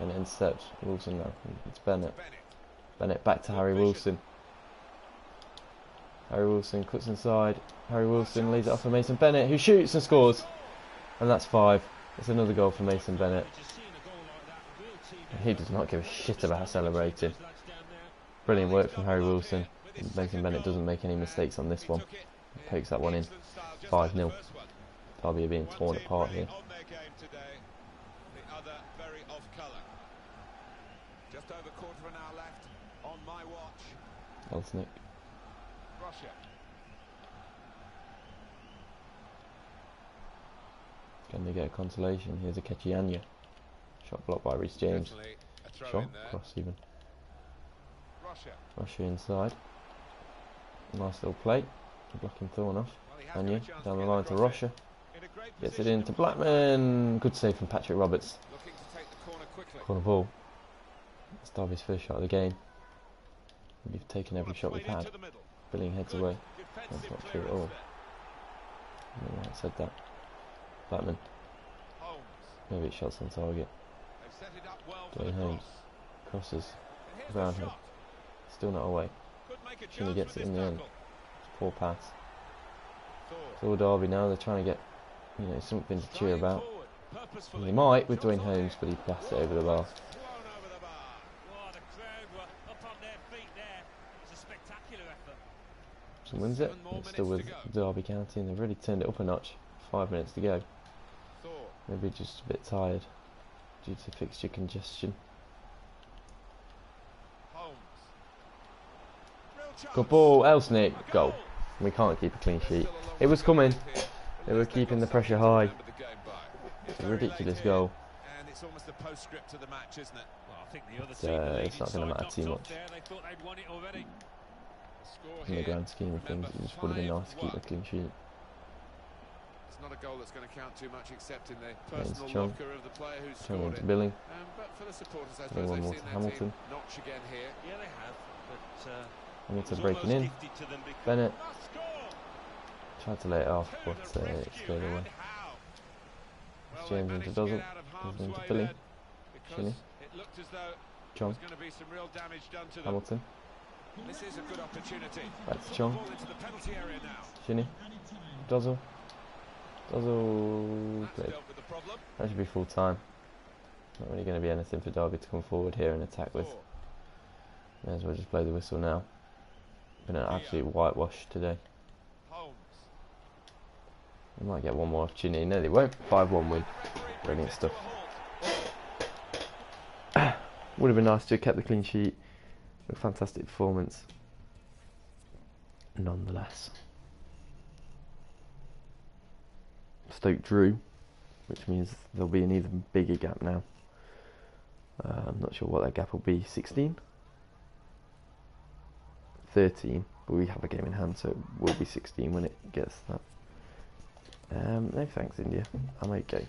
And intercepts Wilson now. It's Bennett. Bennett back to Harry Wilson. Harry Wilson cuts inside. Harry Wilson leads it off for Mason Bennett, who shoots and scores. And that's 5. It's another goal for Mason Bennett. He does not give a shit about celebrating. Brilliant work from Harry Wilson. Mason Bennett doesn't make any mistakes on this one. He pokes that one in. 5-0. Derby are being torn apart here. Just over quarter of an hour left on my watch. Elsnick. Russia. Can they get a consolation? Here's a Kechianya. Shot blocked by Reece James. Shot cross even. Russia inside. Nice little play. Blocking Thorne off. Anya down the line to Russia. Gets it into Blackman. Good save from Patrick Roberts. Corner ball. It's Derby's first shot of the game. We've taken every shot we've had. Billing heads away. That's not true at all. I said that. Blackman. Maybe it's shots on target. Dwayne Holmes. Crosses. Brownhill. Still not away. Chinny gets it in the end. Poor pass. It's all Derby now. They're trying to get, something to cheer about. And they might with Dwayne Holmes, but he passed it over the bar. So wins it. It's still with Derby County, and they've really turned it up a notch. 5 minutes to go. Maybe just a bit tired due to fixture congestion. Good ball, Elsnick, goal. We can't keep a clean sheet. It was coming. They were keeping the pressure high. It's a ridiculous goal. And it's almost a postscript to the match, isn't it? Well, I think the other team, it's not going to matter too much. In the grand scheme of things, it just would have been nice to keep a clean sheet. It's not a goal that's going to count too much, except in the personal locker of the player who's scored it. Billing. But for the supporters, I suppose they've seen their Hamilton. team notch again here. Yeah, they have. But Hamilton breaking in. Bennett tried to lay it off, but it's going away. It's James into Dozzle. Dozzle into Billing. Shinny. Chong. Hamilton. This is a good opportunity. Back to Chong. Shinny. Dozzle. Dozzle played. That should be full time. Not really going to be anything for Derby to come forward here and attack with. May as well just blow the whistle now. Been an absolute whitewash today. We might get one more off Chinny. No, they won't. 5-1 win. Brilliant stuff. Would have been nice to have kept the clean sheet. A fantastic performance. Nonetheless. Stoke drew, which means there'll be an even bigger gap now. I'm not sure what that gap will be. 16? 13, but we have a game in hand, so it will be 16 when it gets that. No thanks, India. I'm okay.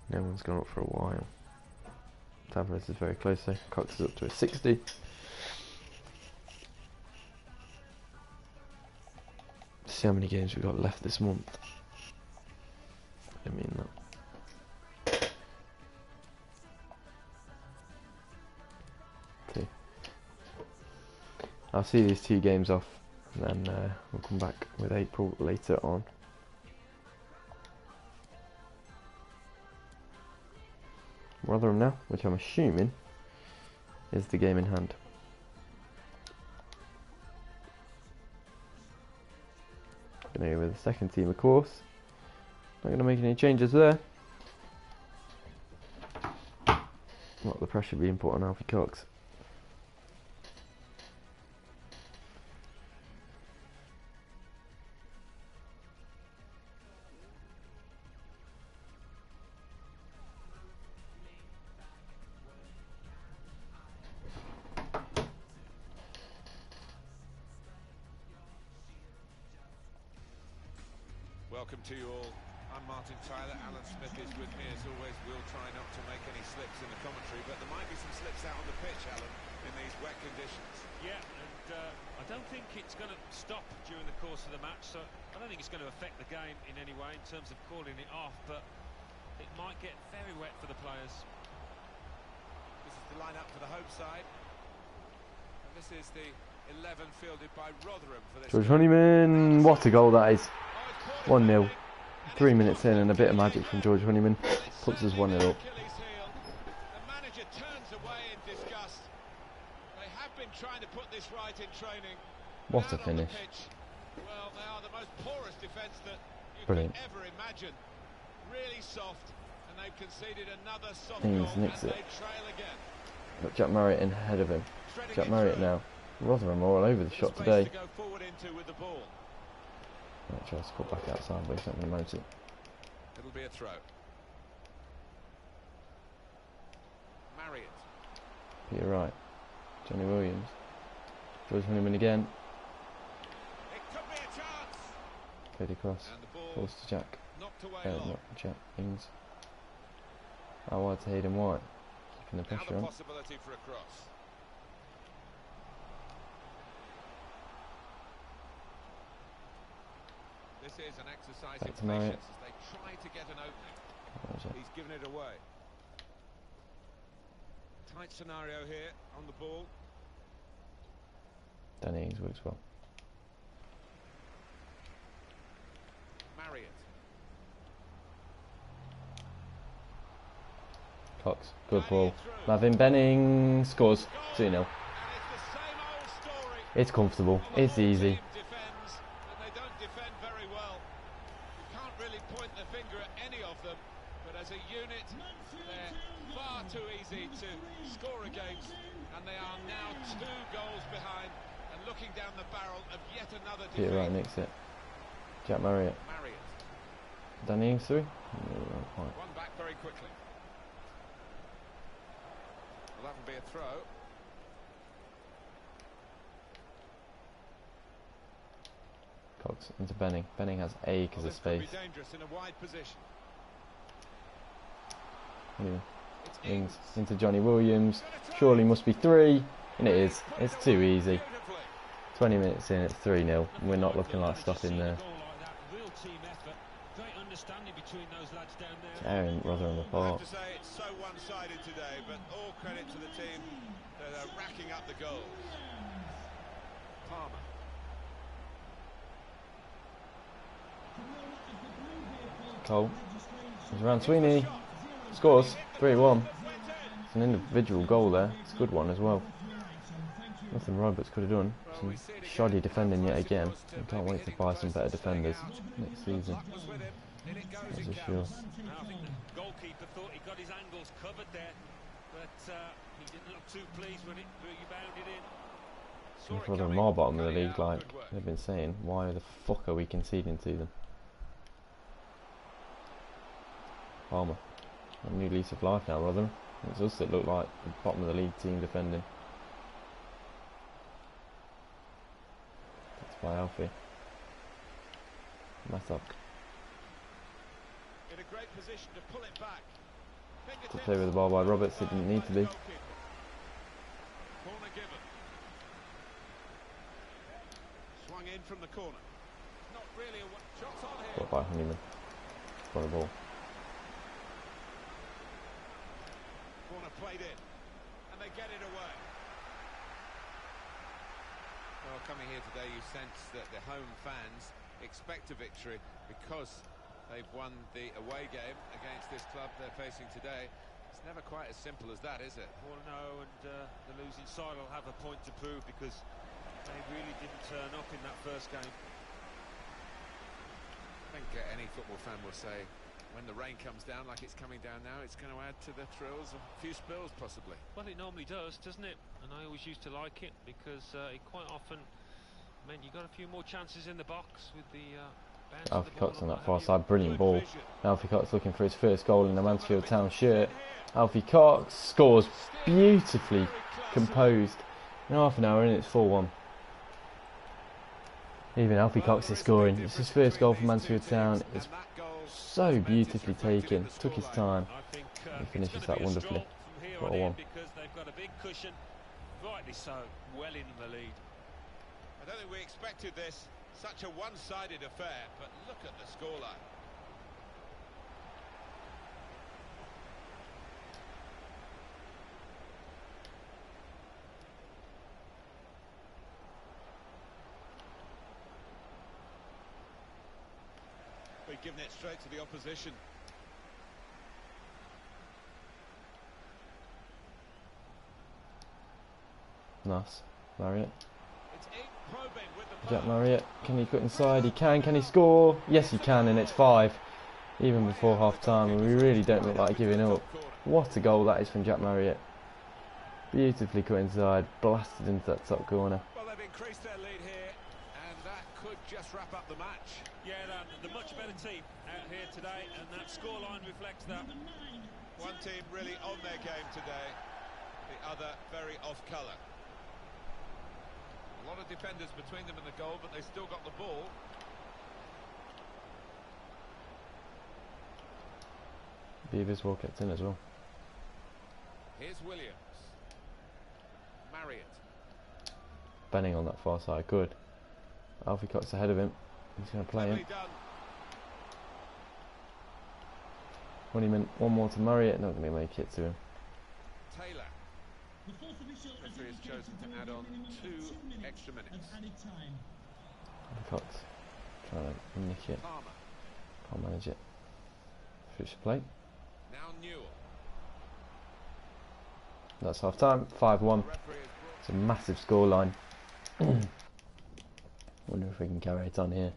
No one's gone up for a while. Tavares is very close though. Cox is up to a 60. See how many games we've got left this month. I'll see these 2 games off, and then we'll come back with April later on. Rotherham now, which I'm assuming is the game in hand. Going to go with the second team, of course. Not going to make any changes there. Not the pressure being put on Alfie Cox. Welcome to you all. I'm Martin Tyler. Alan Smith is with me as always. We'll try not to make any slips in the commentary, but there might be some slips out on the pitch, Alan, in these wet conditions. Yeah, and I don't think it's going to stop during the course of the match, so I don't think it's going to affect the game in any way in terms of calling it off, but it might get very wet for the players. This is the lineup for the home side. And this is the 11 fielded by Rotherham for this. George Honeyman, what a goal that is. 1-0. 3 minutes in and a bit of magic from George Honeyman puts us 1-0 up. The manager turns away in disgust. They have been trying to put this right in training. What a finish. Well, they are the most porous defence that you Brilliant. could ever imagine. Really soft, and they've conceded another soft Ings goal, nicks and it. they trail again. Got Jack Marriott in ahead of him. Jack Marriott now. Rotherham all over the shot today. To go forward into with the ball. Might try to cut back outside, but he's not going to mount it. It'll be a throw. Marriott. Peter Wright. Johnny Williams. George Honeyman again. It could be a chance. Played across. And the ball Falls to Jack. knocked away long. Not Jack. Ings. Out wide to Hayden White. Keeping the Now pressure the on. possibility for a cross. This is an exercise Back in to Marriott. patience as they try to get an opening. That was it. He's given it away. Tight scenario here on the ball. Danny Ings works well. Marriott. Cox. Good ball. Lavin Benning scores. 2-0. And it's the same old story. It's comfortable. It's easy. Defends, and they don't defend very well. You can't really point the finger at any of them, but as a unit, they're far too easy to score against, and they are now 2 goals behind and looking down the barrel of yet another Peter Wright defeat. nicks it. Jack Marriott. Marriott. Danny Ings through. No, not quite. One back very quickly. Will that be a throw? Cox into Benning. Benning has acres of This could be space. dangerous in a wide position. Honeyman. It's Ings into Johnny Williams. Surely must be 3. And it is. It's too easy. Beautifully. 20 minutes in, it's 3-0. We're not looking like stopping there. Real team effort, great understanding between those lads down there. Tearing Rotherham I apart. have to say it's so one-sided today, but all credit to the team that are racking up the goals. Palmer. Cole. He's around Sweeney. Scores. 3-1. It's an individual goal there. It's a good one as well. Nothing Roberts could have done. Some shoddy defending yet again. I can't wait to buy some better defenders next season. Was with him. In it goes, That's it for sure. counts. I think the goalkeeper thought he got his angles covered there, but he didn't look too pleased when it rebounded in. Saw it Rotherham coming, are bottom of the cut it league, out, like good work. they've been saying. Why the fuck are we conceding to them? Palmer. A new lease of life now, Rotherham. It's us that look like the bottom of the league team defending. That's by Alfie. Mattock. In a great position to pull it back. To play with the ball by Roberts, it didn't need to be. Corner given. Swung in from the corner. Not really a shots on here. Got by Honeyman. Got the ball. Corner played in, and they get it away. Well, coming here today, you sense that the home fans expect a victory because they've won the away game against this club they're facing today. It's never quite as simple as that, is it? Well, no, and the losing side will have a point to prove because they really didn't turn up in that first game. I think any football fan will say when the rain comes down like it's coming down now, it's going to add to the thrills, a few spills possibly. Well, it normally does, doesn't it? And I always used to like it because it quite often meant you got a few more chances in the box with the bounce of Alfie the ball Cox on and that what far have you. side, brilliant ball. Alfie Cox looking for his first goal in the Mansfield Town shirt. Alfie Cox scores beautifully composed in half an hour and it's 4-1. Even Alfie Cox is scoring. It's his first goal for Mansfield Town. It's so beautifully taken. Took his time. He finishes that wonderfully. 4-1. Because they've got a big cushion, rightly so, well in the lead. I don't think we expected this, such a one-sided affair, but look at the scoreline. We've given it straight to the opposition. Nice. Marriott. It's probing with the Jack Marriott. Can he cut inside? He can. Can he score? Yes, he can, and it's 5. Even before half time, and we really don't look like giving up. What a goal that is from Jack Marriott. Beautifully cut inside, blasted into that top corner. Well, they've increased their lead here, and that could just wrap up the match. Yeah, the much better team out here today, and that scoreline reflects that. One team really on their game today, the other very off colour. A lot of defenders between them and the goal, but they still got the ball. Beavers well kept in as well. Here's Williams. Marriott. Benning on that far side, good. Alfie Cox ahead of him. He's going to play him. Honeyman, one more to Marriott, not going to make it to him. Taylor. Referee has chosen to add on 2 extra minutes. Alfie Cox trying to nick it. Palmer. Can't manage it. Switch the plate. Now Newell. That's half time, 5-1. It's a massive scoreline. Wonder if we can carry it on here.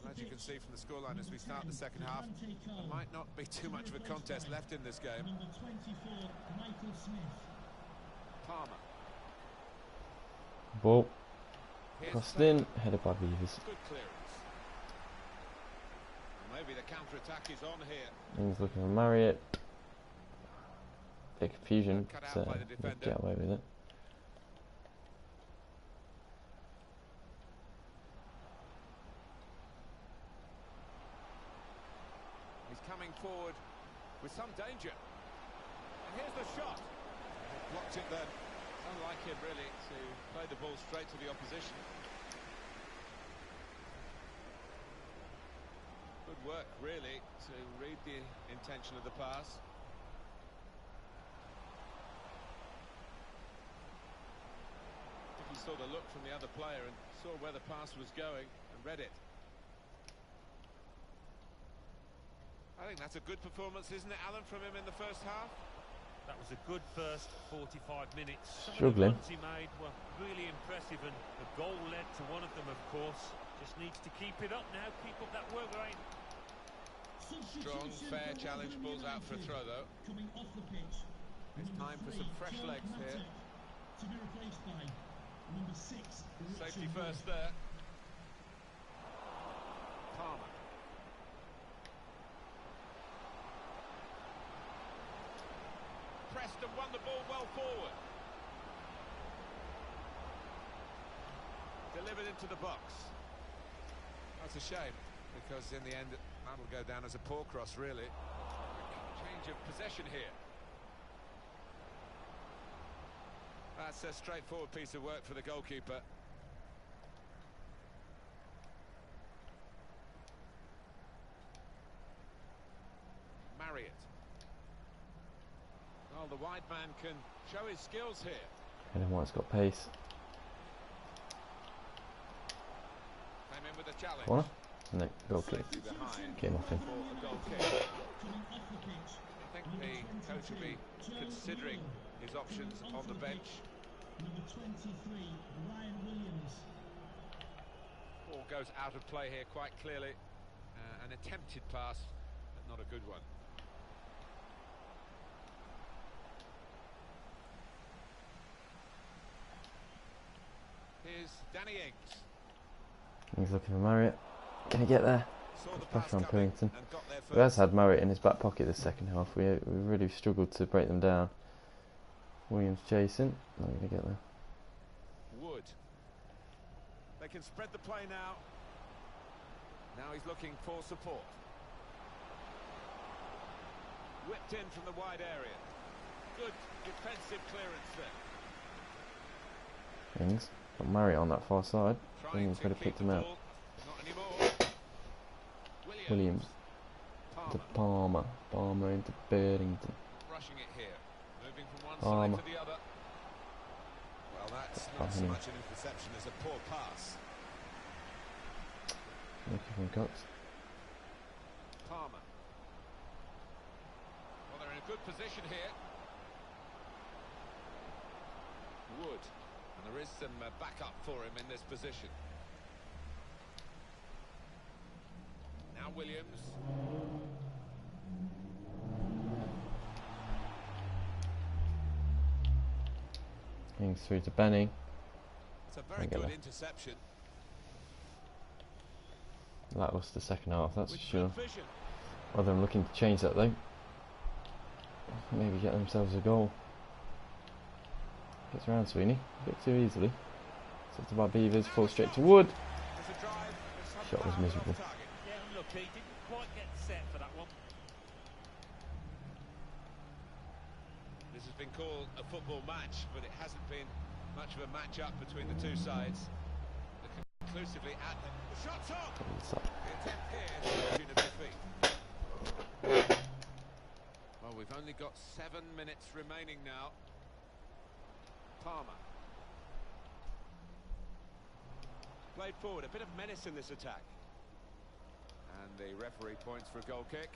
As you can see from the scoreline as we start the second half, there might not be too much of a contest left in this game. Palmer. Ball crossed in, headed by Beavers. Good clearance. Maybe the counter-attack is on here. He's looking for Marriott. Bit confusion, Cut out but by the defender. get away with it. He's coming forward with some danger. And here's the shot. Blocked it then. Unlike him really to play the ball straight to the opposition. Good work really to read the intention of the pass. He saw the look from the other player and saw where the pass was going and read it. I think that's a good performance, isn't it, Alan, from him in the first half? That was a good first 45 minutes. Some Struggling. of the runs he made were really impressive, and the goal led to one of them, of course. Just needs to keep it up now, keep up that work rate. Strong, fair challenge, balls out for a throw though. It's time for some fresh legs here. Safety first there. Palmer. Pressed and won the ball well forward. Delivered into the box. That's a shame, because in the end that'll go down as a poor cross, really. Change of possession here. That's a straightforward piece of work for the goalkeeper. Marriott. Well, the wide sideman can show his skills here. And then White's got pace. Came in with a challenge. Corner. And then goal kick. Behind Came off him. for a goal kick. I think the coach will be considering his options on the bench. Number 23, Ryan Williams. Ball goes out of play here quite clearly. An attempted pass, but not a good one. Here's Danny Ings. He's looking for Marriott. Gonna get there. Saw the Pressure pass on coming Pillington. and got there Who has first. had Marriott in his back pocket this second half. We really struggled to break them down. Williams chasing. Not gonna get there. Wood. They can spread the play now. Now he's looking for support. Whipped in from the wide area. Good defensive clearance there. Ings. Got Marriott on that far side. Trying Williams to could have keep picked the him out. ball. Not anymore. Williams. To Palmer. Palmer into Birdington. Rushing it here. Moving from one Palmer. side to the other. Well, that's Palmer. not so much an interception as a poor pass. Looking from Cox. Palmer. Well, they're in a good position here. Wood. And there is some backup for him in this position. Now Williams. Ings through to Benny. It's a very Get good there. interception. That was the second half, that's for With sure. good vision. Whether I'm looking to change that though. Maybe get themselves a goal. Gets around Sweeney a bit too easily. Set by Beavers, fall straight to Wood. There's a drive. There's Shot was somehow miserable. off target. Yeah, unlucky. Didn't quite get set for that one. This has been called a football match, but it hasn't been much of a match-up between the two sides. Looking conclusively at them. The shot's on! The attempt here is to the tune of defeat. Well, we've only got 7 minutes remaining now. Palmer. Played forward, a bit of menace in this attack. And the referee points for a goal kick.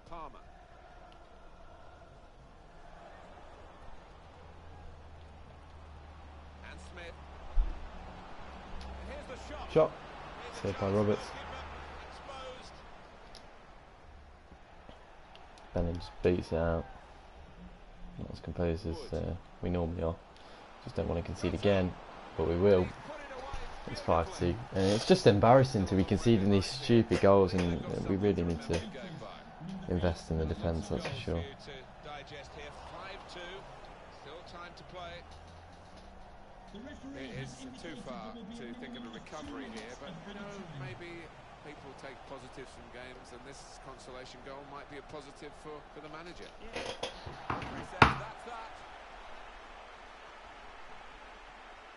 Palmer. And Smith. And here's the shot. Shot. Here's a Saved by chance. Roberts. Exposed. Benny just beats it out. Not as composed as we normally are. Just don't want to concede again, but we will. It's 5-2, and it's just embarrassing to be conceding these stupid goals, and we really need to invest in the defence, that's for sure. To digest here, 5-2. Still time to play. It is too far to think of a recovery here, but you know, maybe people take positives from games, and this consolation goal might be a positive for the manager. He says that's that.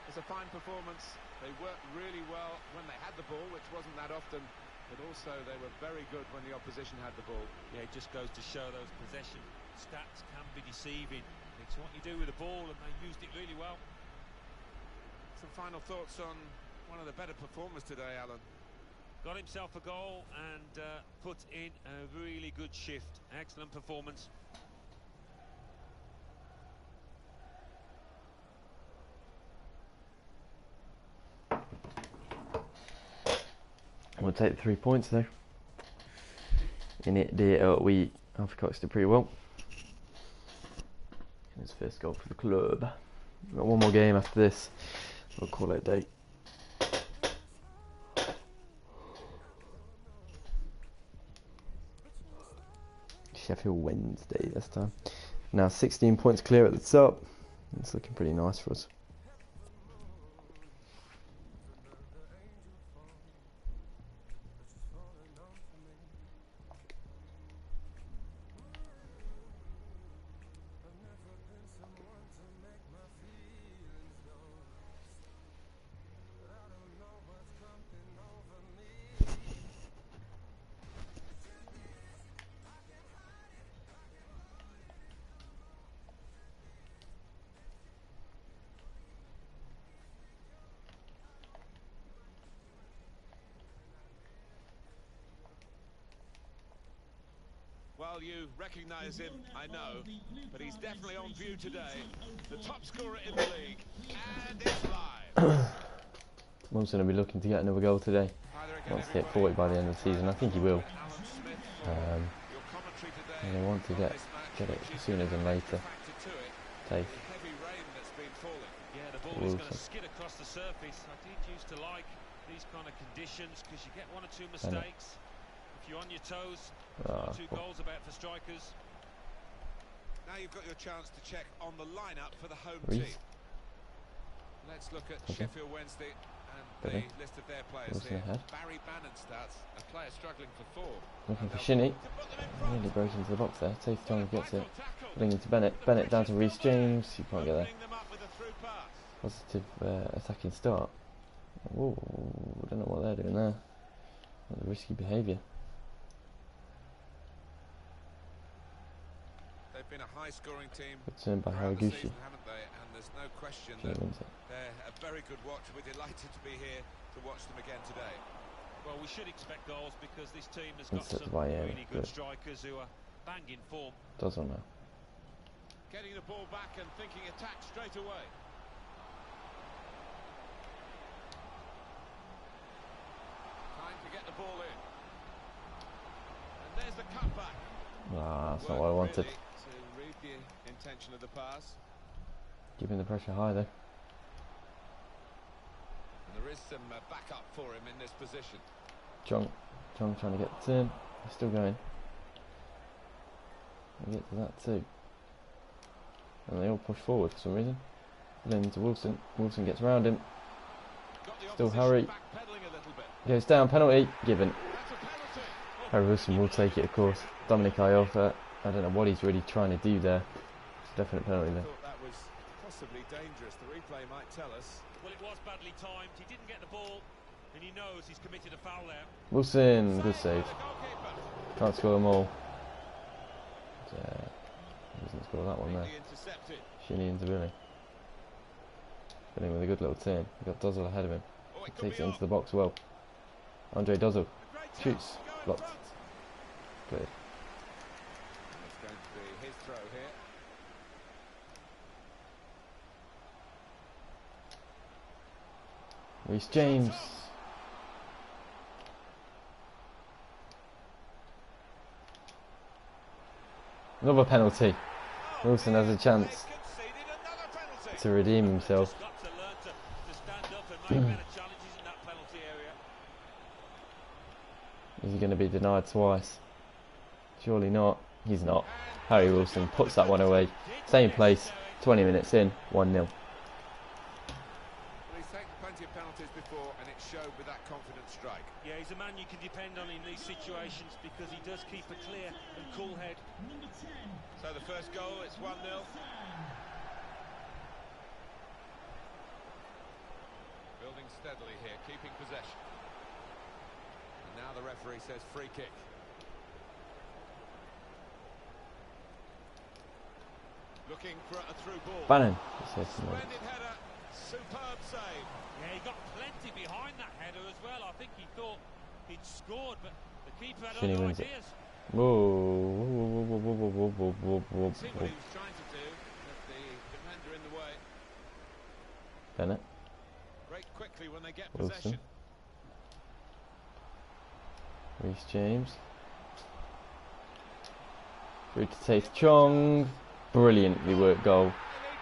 It's a fine performance. They worked really well when they had the ball, which wasn't that often, but also they were very good when the opposition had the ball. Yeah, it just goes to show those possession stats can be deceiving. It's what you do with the ball, and they used it really well. Some final thoughts on one of the better performers today, Alan. Got himself a goal and put in a really good shift. Excellent performance. We'll take the 3 points though. In it, we Alfie Cox did pretty well. His first goal for the club. We've got one more game after this. We'll call it a day. Sheffield Wednesday this time. Now 16 points clear at the top. It's looking pretty nice for us. Well, you recognise him, I know, but he's definitely on view today. The top scorer in the league, and it's live. Wilson will be looking to get another goal today. Wants to hit 40 by the end of the season. I think he will. And they want to get it sooner than later. Tafe. Yeah, the ball is going to skid across the surface. I did used to like these kind of conditions because you get one or two mistakes. If you're on your toes, 2 goals about for strikers. Now you've got your chance to check on the lineup for the home team. Let's look at Sheffield Wednesday and the list of their players here. Barry Bannon starts, a player struggling for 4. Looking for Shinny. Nearly broke into the box there. Tafe Chong gets it. Putting into Bennett. Bennett down to Reece James. You can't get there. Positive attacking start. Ooh, I don't know what they're doing there. What a risky behaviour. They've been a high-scoring team. Good turn by Haraguchi. Haven't they? And there's no question that they're a very good watch. We're delighted to be here to watch them again today. Well, we should expect goals because this team has got some really good strikers who are bang in form. Doesn't know. Getting the ball back and thinking attack straight away. Time to get the ball in. And there's the cutback. Ah, that's not what I wanted. To read the intention of the pass. Keeping the pressure high though. And there is some backup for him in this position. Chong trying to get the turn. He's still going. They get to that too. And they all push forward for some reason. Then to Wilson. Wilson gets around him. Still Harry. Goes down. Penalty given. Harry Wilson will take it, of course. Dominic Iorfa, I don't know what he's really trying to do there. It's a definite penalty there. I thought that was possibly dangerous. The replay might tell us. Well, it was badly timed. He didn't get the ball, and he knows he's committed a foul there. Wilson, good save. Can't score them all. Doesn't score that one there. Shinny into Billy. Billy with a good little turn. We've got Dozzle ahead of him. He takes it into the box well. Andre Dozzle shoots. Blocked. Cleared. It's going to be his throw here. Reece James. Another penalty. Wilson has a chance to redeem himself. Is he going to be denied twice? Surely not. He's not. Harry Wilson puts that one away. Same place, 20 minutes in, 1-0. Well, he's taken plenty of penalties before, and it showed with that confident strike. Yeah, he's a man you can depend on in these situations because he does keep a clear and cool head. So the first goal, it's 1-0. Building steadily here, keeping possession. And now the referee says free kick. Looking for a through ball. Bannon. Splendid header, superb save. Yeah, he got plenty behind that header as well. I think he thought he'd scored, but the keeper had other ideas. Whoa. See what he was trying to do, but the defender in the way. Bennett. Break quickly when they get Wilson. possession. Reece James. Through to Tafe Chong. Brilliantly worked goal.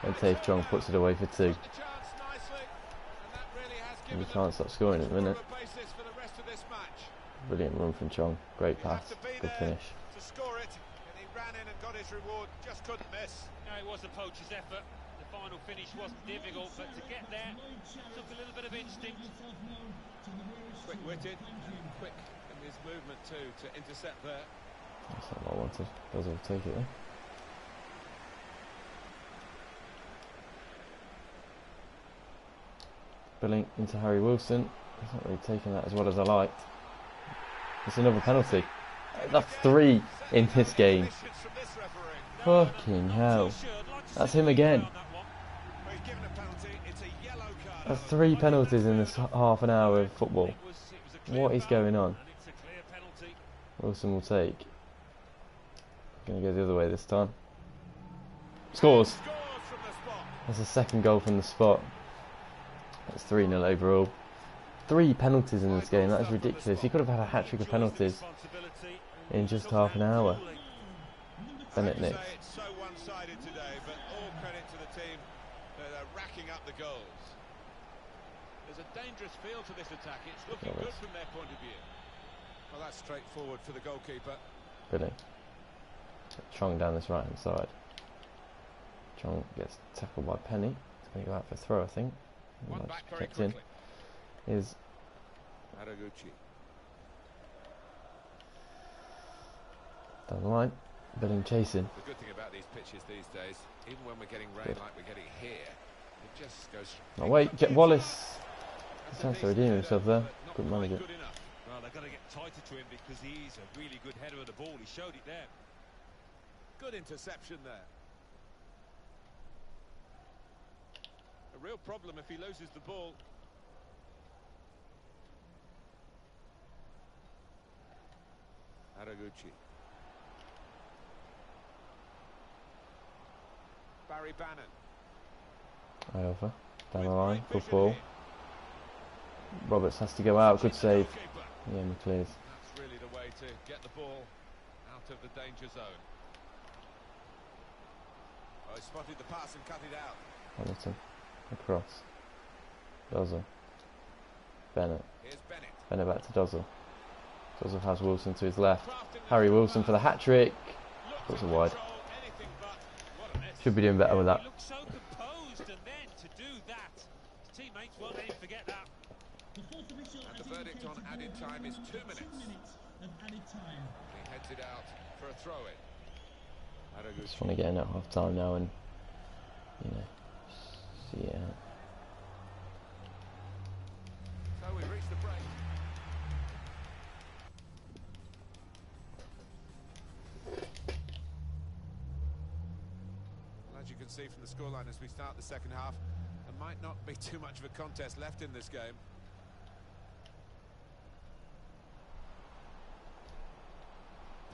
And Tafe Chong puts it away for 2. And he can't stop scoring at the minute. Brilliant run from Chong. Great pass. Good finish. To score it, and he ran in and got his reward. Just couldn't miss. No, it was a poacher's effort. The final finish wasn't difficult, but to get there took a little bit of instinct. Quick-witted and quick in his movement too to intercept there. That's not what I wanted. Dozzle will take it though. Billing into Harry Wilson. He's not really taking that as well as I liked. It's another penalty. That's 3 in this game. Fucking hell. That's him again. That's 3 penalties in this half an hour of football. What is going on? Wilson will take. Gonna go the other way this time. Scores! That's the second goal from the spot. That's 3-0 overall. 3 penalties in this game, that is ridiculous. He could have had a hat-trick of penalties in just half an hour. Bennett nicks. It's so one-sided today, but all credit to the team that are racking up the goals. There's a dangerous feel to this attack. It's looking good from their point of view. Well, that's straightforward for the goalkeeper. Really? Chong down this right-hand side. Chong gets tackled by Penny. He's going to go out for a throw, I think. One back very quickly. Is Araguchi. down the line. Billing chasing. The good thing about these pitches these days, even when we're getting rain like we're getting here, it just goes. Oh wait, get Wallace. He's trying to redeem himself there. Good manager. Well, they've got to get tighter to him because he's a really good header of the ball. He showed it there. Good interception there. A real problem if he loses the ball. Araguchi. Barry Bannon. High over. Down the line. Good ball. Roberts has to go out. Good save. Yeah, McLears. That's really the way to get the ball out of the danger zone. Oh, he spotted the pass and cut it out. Hamilton. Across. Dozzle. Bennett. Here's Bennett. Bennett back to Dozzle. Dozzle has Wilson to his left. Harry Wilson for the hat-trick. Puts it wide. Should be doing better with that. He looked so composed, and then to do that, his teammates won't let him forget that. And the verdict on added time is 2 minutes. Of added time. He heads it out for a throw-in. Just want to get in at half time now and, you know, see it out. So we reach the break. Well, as you can see from the scoreline as we start the second half, there might not be too much of a contest left in this game.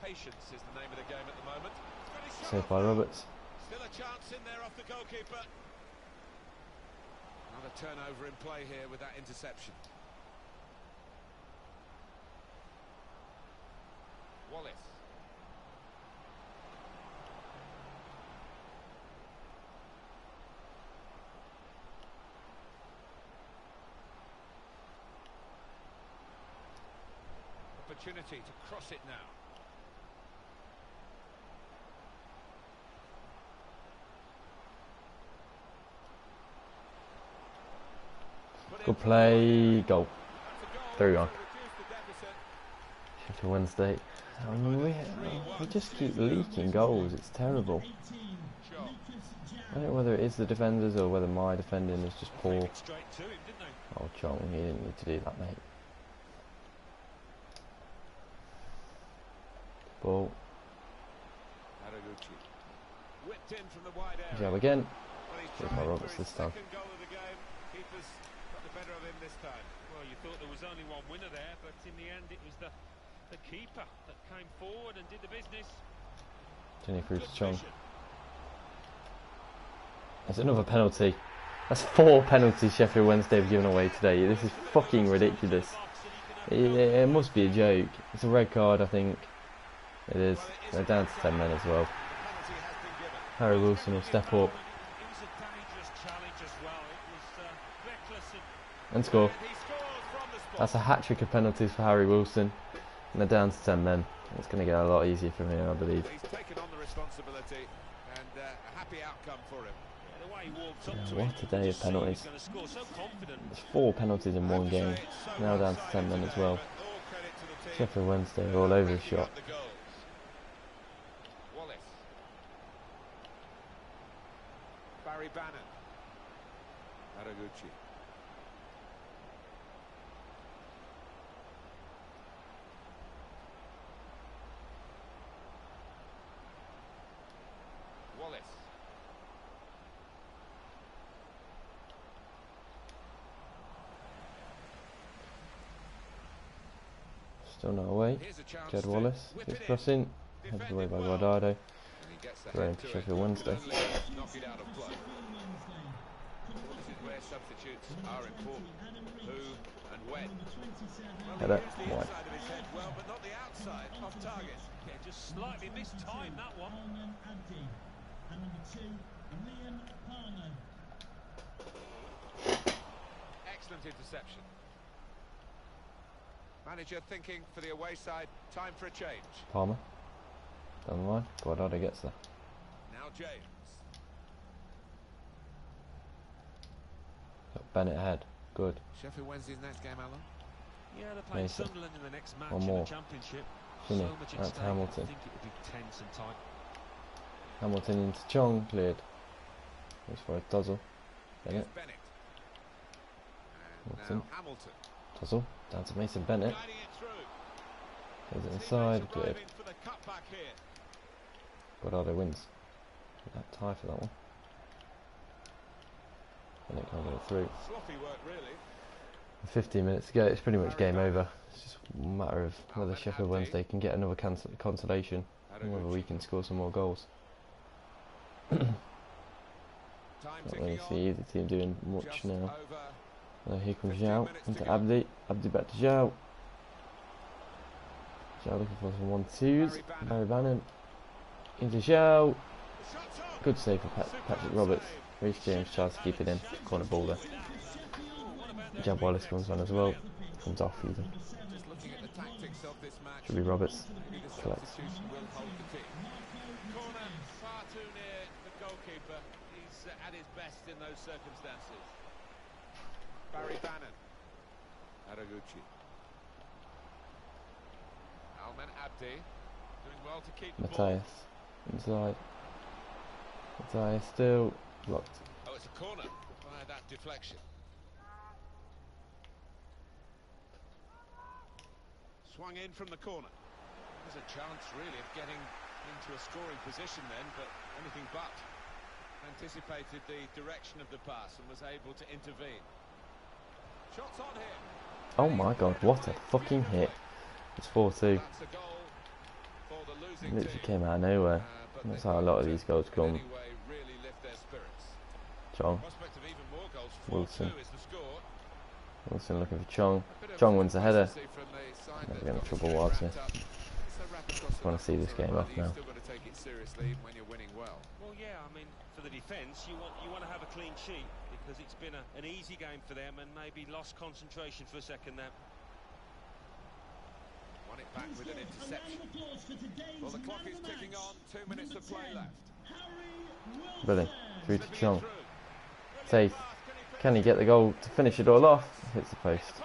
Patience is the name of the game at the moment. Saved by Roberts. Still a chance in there off the goalkeeper. Another turnover in play here with that interception. Wallace. Opportunity to cross it now. Good play, goal. 3-1. Sheffield Wednesday. I mean, we just keep leaking goals. It's terrible. I don't know whether it is the defenders or whether my defending is just poor. Oh, Chong, he didn't need to do that, mate. Ball. Whipped in from the wide area. Job again. Here's my Roberts this time. Keeper's got the better of him this time. Well, you thought there was only one winner there, but in the end it was the keeper that came forward and did the business. Jenny Cruz Chong. That's another penalty. That's 4 penalties Sheffield Wednesday have given away today. This is fucking ridiculous. It must be a joke. It's a red card, I think. It is. They're down to 10 men as well. Harry Wilson will step up and score. That's a hat-trick of penalties for Harry Wilson, and they're down to 10 men. It's going to get a lot easier from here, I believe. He's taken on the responsibility, and a happy outcome for him. What a day of penalties. There's 4 penalties in one game. Now down to 10 men as well. Sheffield Wednesday are all over the shop. Wallace. Barry Bannon. Araguchi. Wallace. Still not away. Jed Wallace is crossing. Headed away by Guardado. And he gets the Throw in head for to Sheffield it. Wednesday. Only knock it out of play. Well, this is where substitutes are important. Who and when. Well, he Header, used the wide. inside of his head well, but not the outside, off target. Yeah, just slightly mistimed that one. And number 2, Liam Palmer. Excellent interception. Manager thinking for the away side, time for a change. Palmer. Down the line. Guardado gets there. Now James. Got Bennett ahead. Good. Sheffield Wednesday's next game, Alan. Yeah, they're playing Mason. Sunderland in the next match One in more. the Championship. Jimmy. So much at That's stake. Hamilton. I think it would be tense and tight. Hamilton into Chong. Cleared. Goes for a Dozzle. Here's Bennett. Bennett. And Hamilton. now Hamilton. Dozzle. Down to Mason Bennett. Guiding it through. Goes Teammates inside. Cleared. arriving for the cutback here. Guardado wins. That tie for that one. Bennett can't get it through. Sloppy work, really. 15 minutes to go, it's pretty much game over. It's just a matter of whether Sheffield Wednesday can get another consolation and whether we can score some more goals. Time Not really ticking see on. either team doing much Just now. over. Here comes 15 Zhao minutes to into go. Abdi. Abdi back to Zhao. Zhao looking for some 1-2s. Barry Bannon into Zhao. The shot's on. Good save for Patrick Roberts. Reece James tries to keep it in. Corner ball there. Jab Wallace comes on as well. Comes off either. Just looking at the tactics of this match. Should be Roberts. Maybe the Collects. substitution will hold the team. Corner far too near the goalkeeper. He's at his best in those circumstances. Barry Bannon. Araguchi. Alman Abdi. Doing well to keep the ball. Matthias. Inside. Matthias still blocked. Oh, it's a corner via that deflection. Swung in from the corner. There's a chance, really, of getting into a scoring position then, but anything but. Anticipated the direction of the pass and was able to intervene. Shots on here. Oh my god, what a fucking hit. It's 4-2. That's a goal for the losing Literally team. came out of nowhere. But That's they how a lot of couldn't these goals come. anyway really lift their spirits. Chong. Prospect of even more goals. 4-2 Wilson. is the score. Wilson looking for Chong. A bit of Chong wins the header. complacency from the side Never that's get in got trouble, this game Wilson. wrapped up. It's a wrap across the Wanna line see this for game everybody. off now. You've still got to take it seriously when you're winning well. Well, yeah, I mean, for the defence, you want to have a clean sheet because it's been an easy game for them and maybe lost concentration for a second there. Won it back with an interception. Well, the clock is ticking on. 2 minutes of play left. Brilliant. Through to Slipping Chong. it through. Safe. Pass, finish Can he get the goal to finish it all off? Hits the post. the post?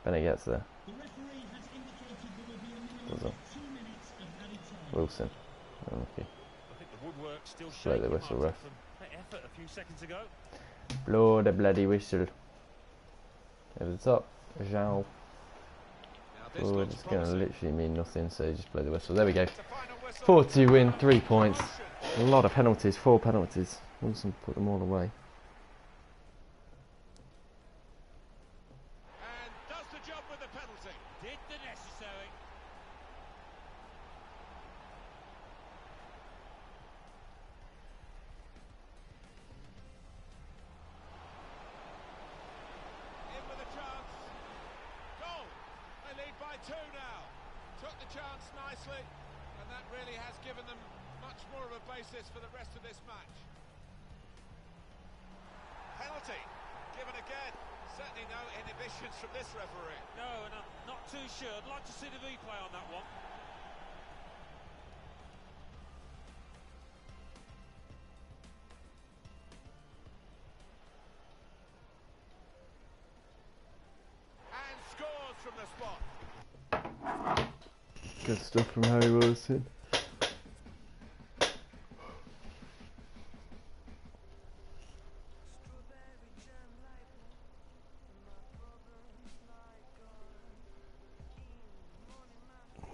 Bennett gets there. The referee has indicated there will be a minimum Does it? of 2 minutes of added time. Wilson. Unlucky. I think the woodwork still Blow shaking the whistle, Martin, ref. from that effort a few seconds ago. Blow the bloody whistle. Over the top. Zhao. Now this Oh, looks it's going to promising. literally mean nothing, so just blow the whistle. There we go. It's a final whistle. 4-2 win, 3 points. A lot of penalties, 4 penalties. Wilson put them all away. And does the job with the penalty. Did the necessary. In with a chance. Goal. They lead by 2 now. Took the chance nicely, and that really has given them much more of a basis for the rest of this match. Penalty given again. Certainly no inhibitions from this referee. No, and I'm not too sure. I'd like to see the replay on that one. And scores from the spot. Good stuff from Harry Wilson.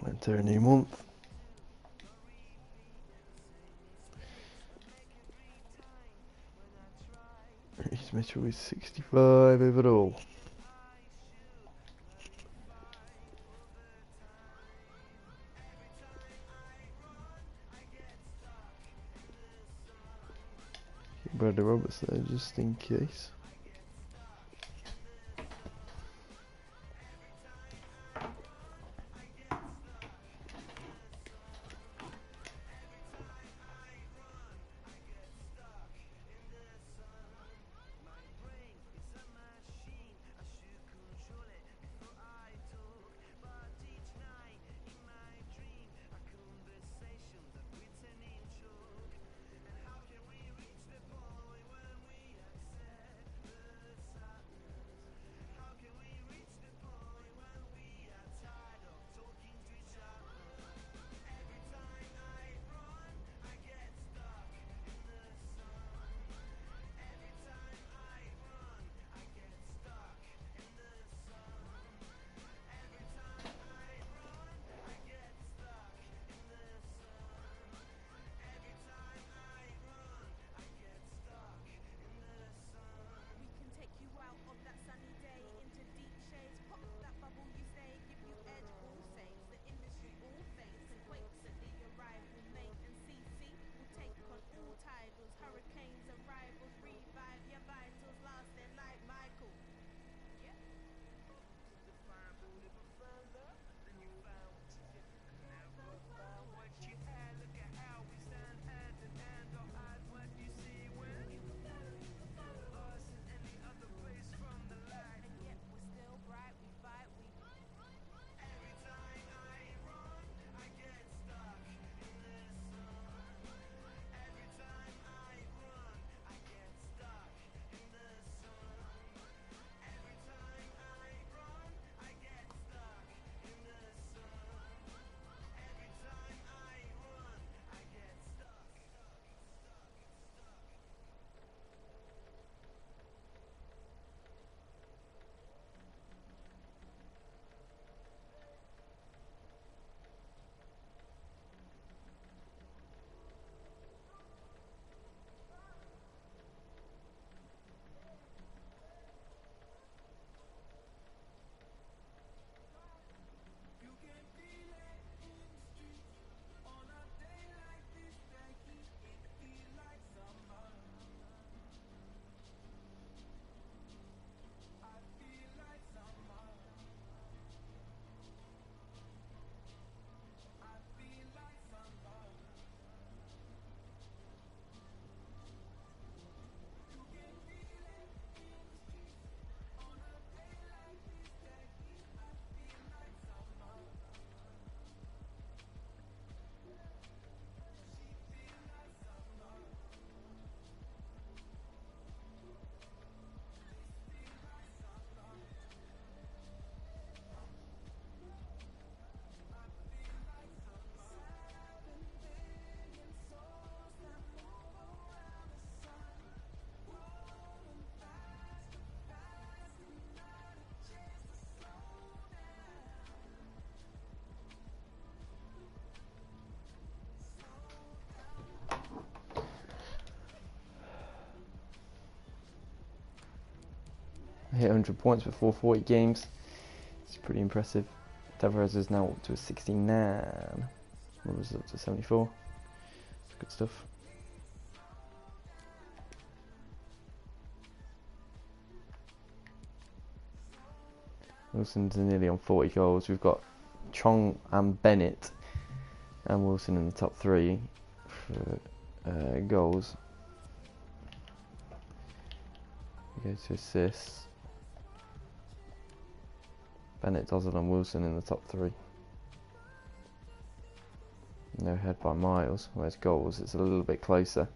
Enter a new month. Reece Mitchell is 65 overall. Bradley Roberts there, just in case. Hit 100 points before 40 games. It's pretty impressive. Tavares is now up to a 69. What was it, up to 74? It's good stuff. Wilson's nearly on 40 goals. We've got Chong and Bennett and Wilson in the top 3 for goals. We go to assists. Bennett, Dozzle and Wilson in the top 3. No head by miles. Whereas goals, it's a little bit closer.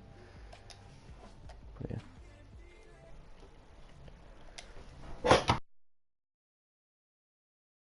But yeah.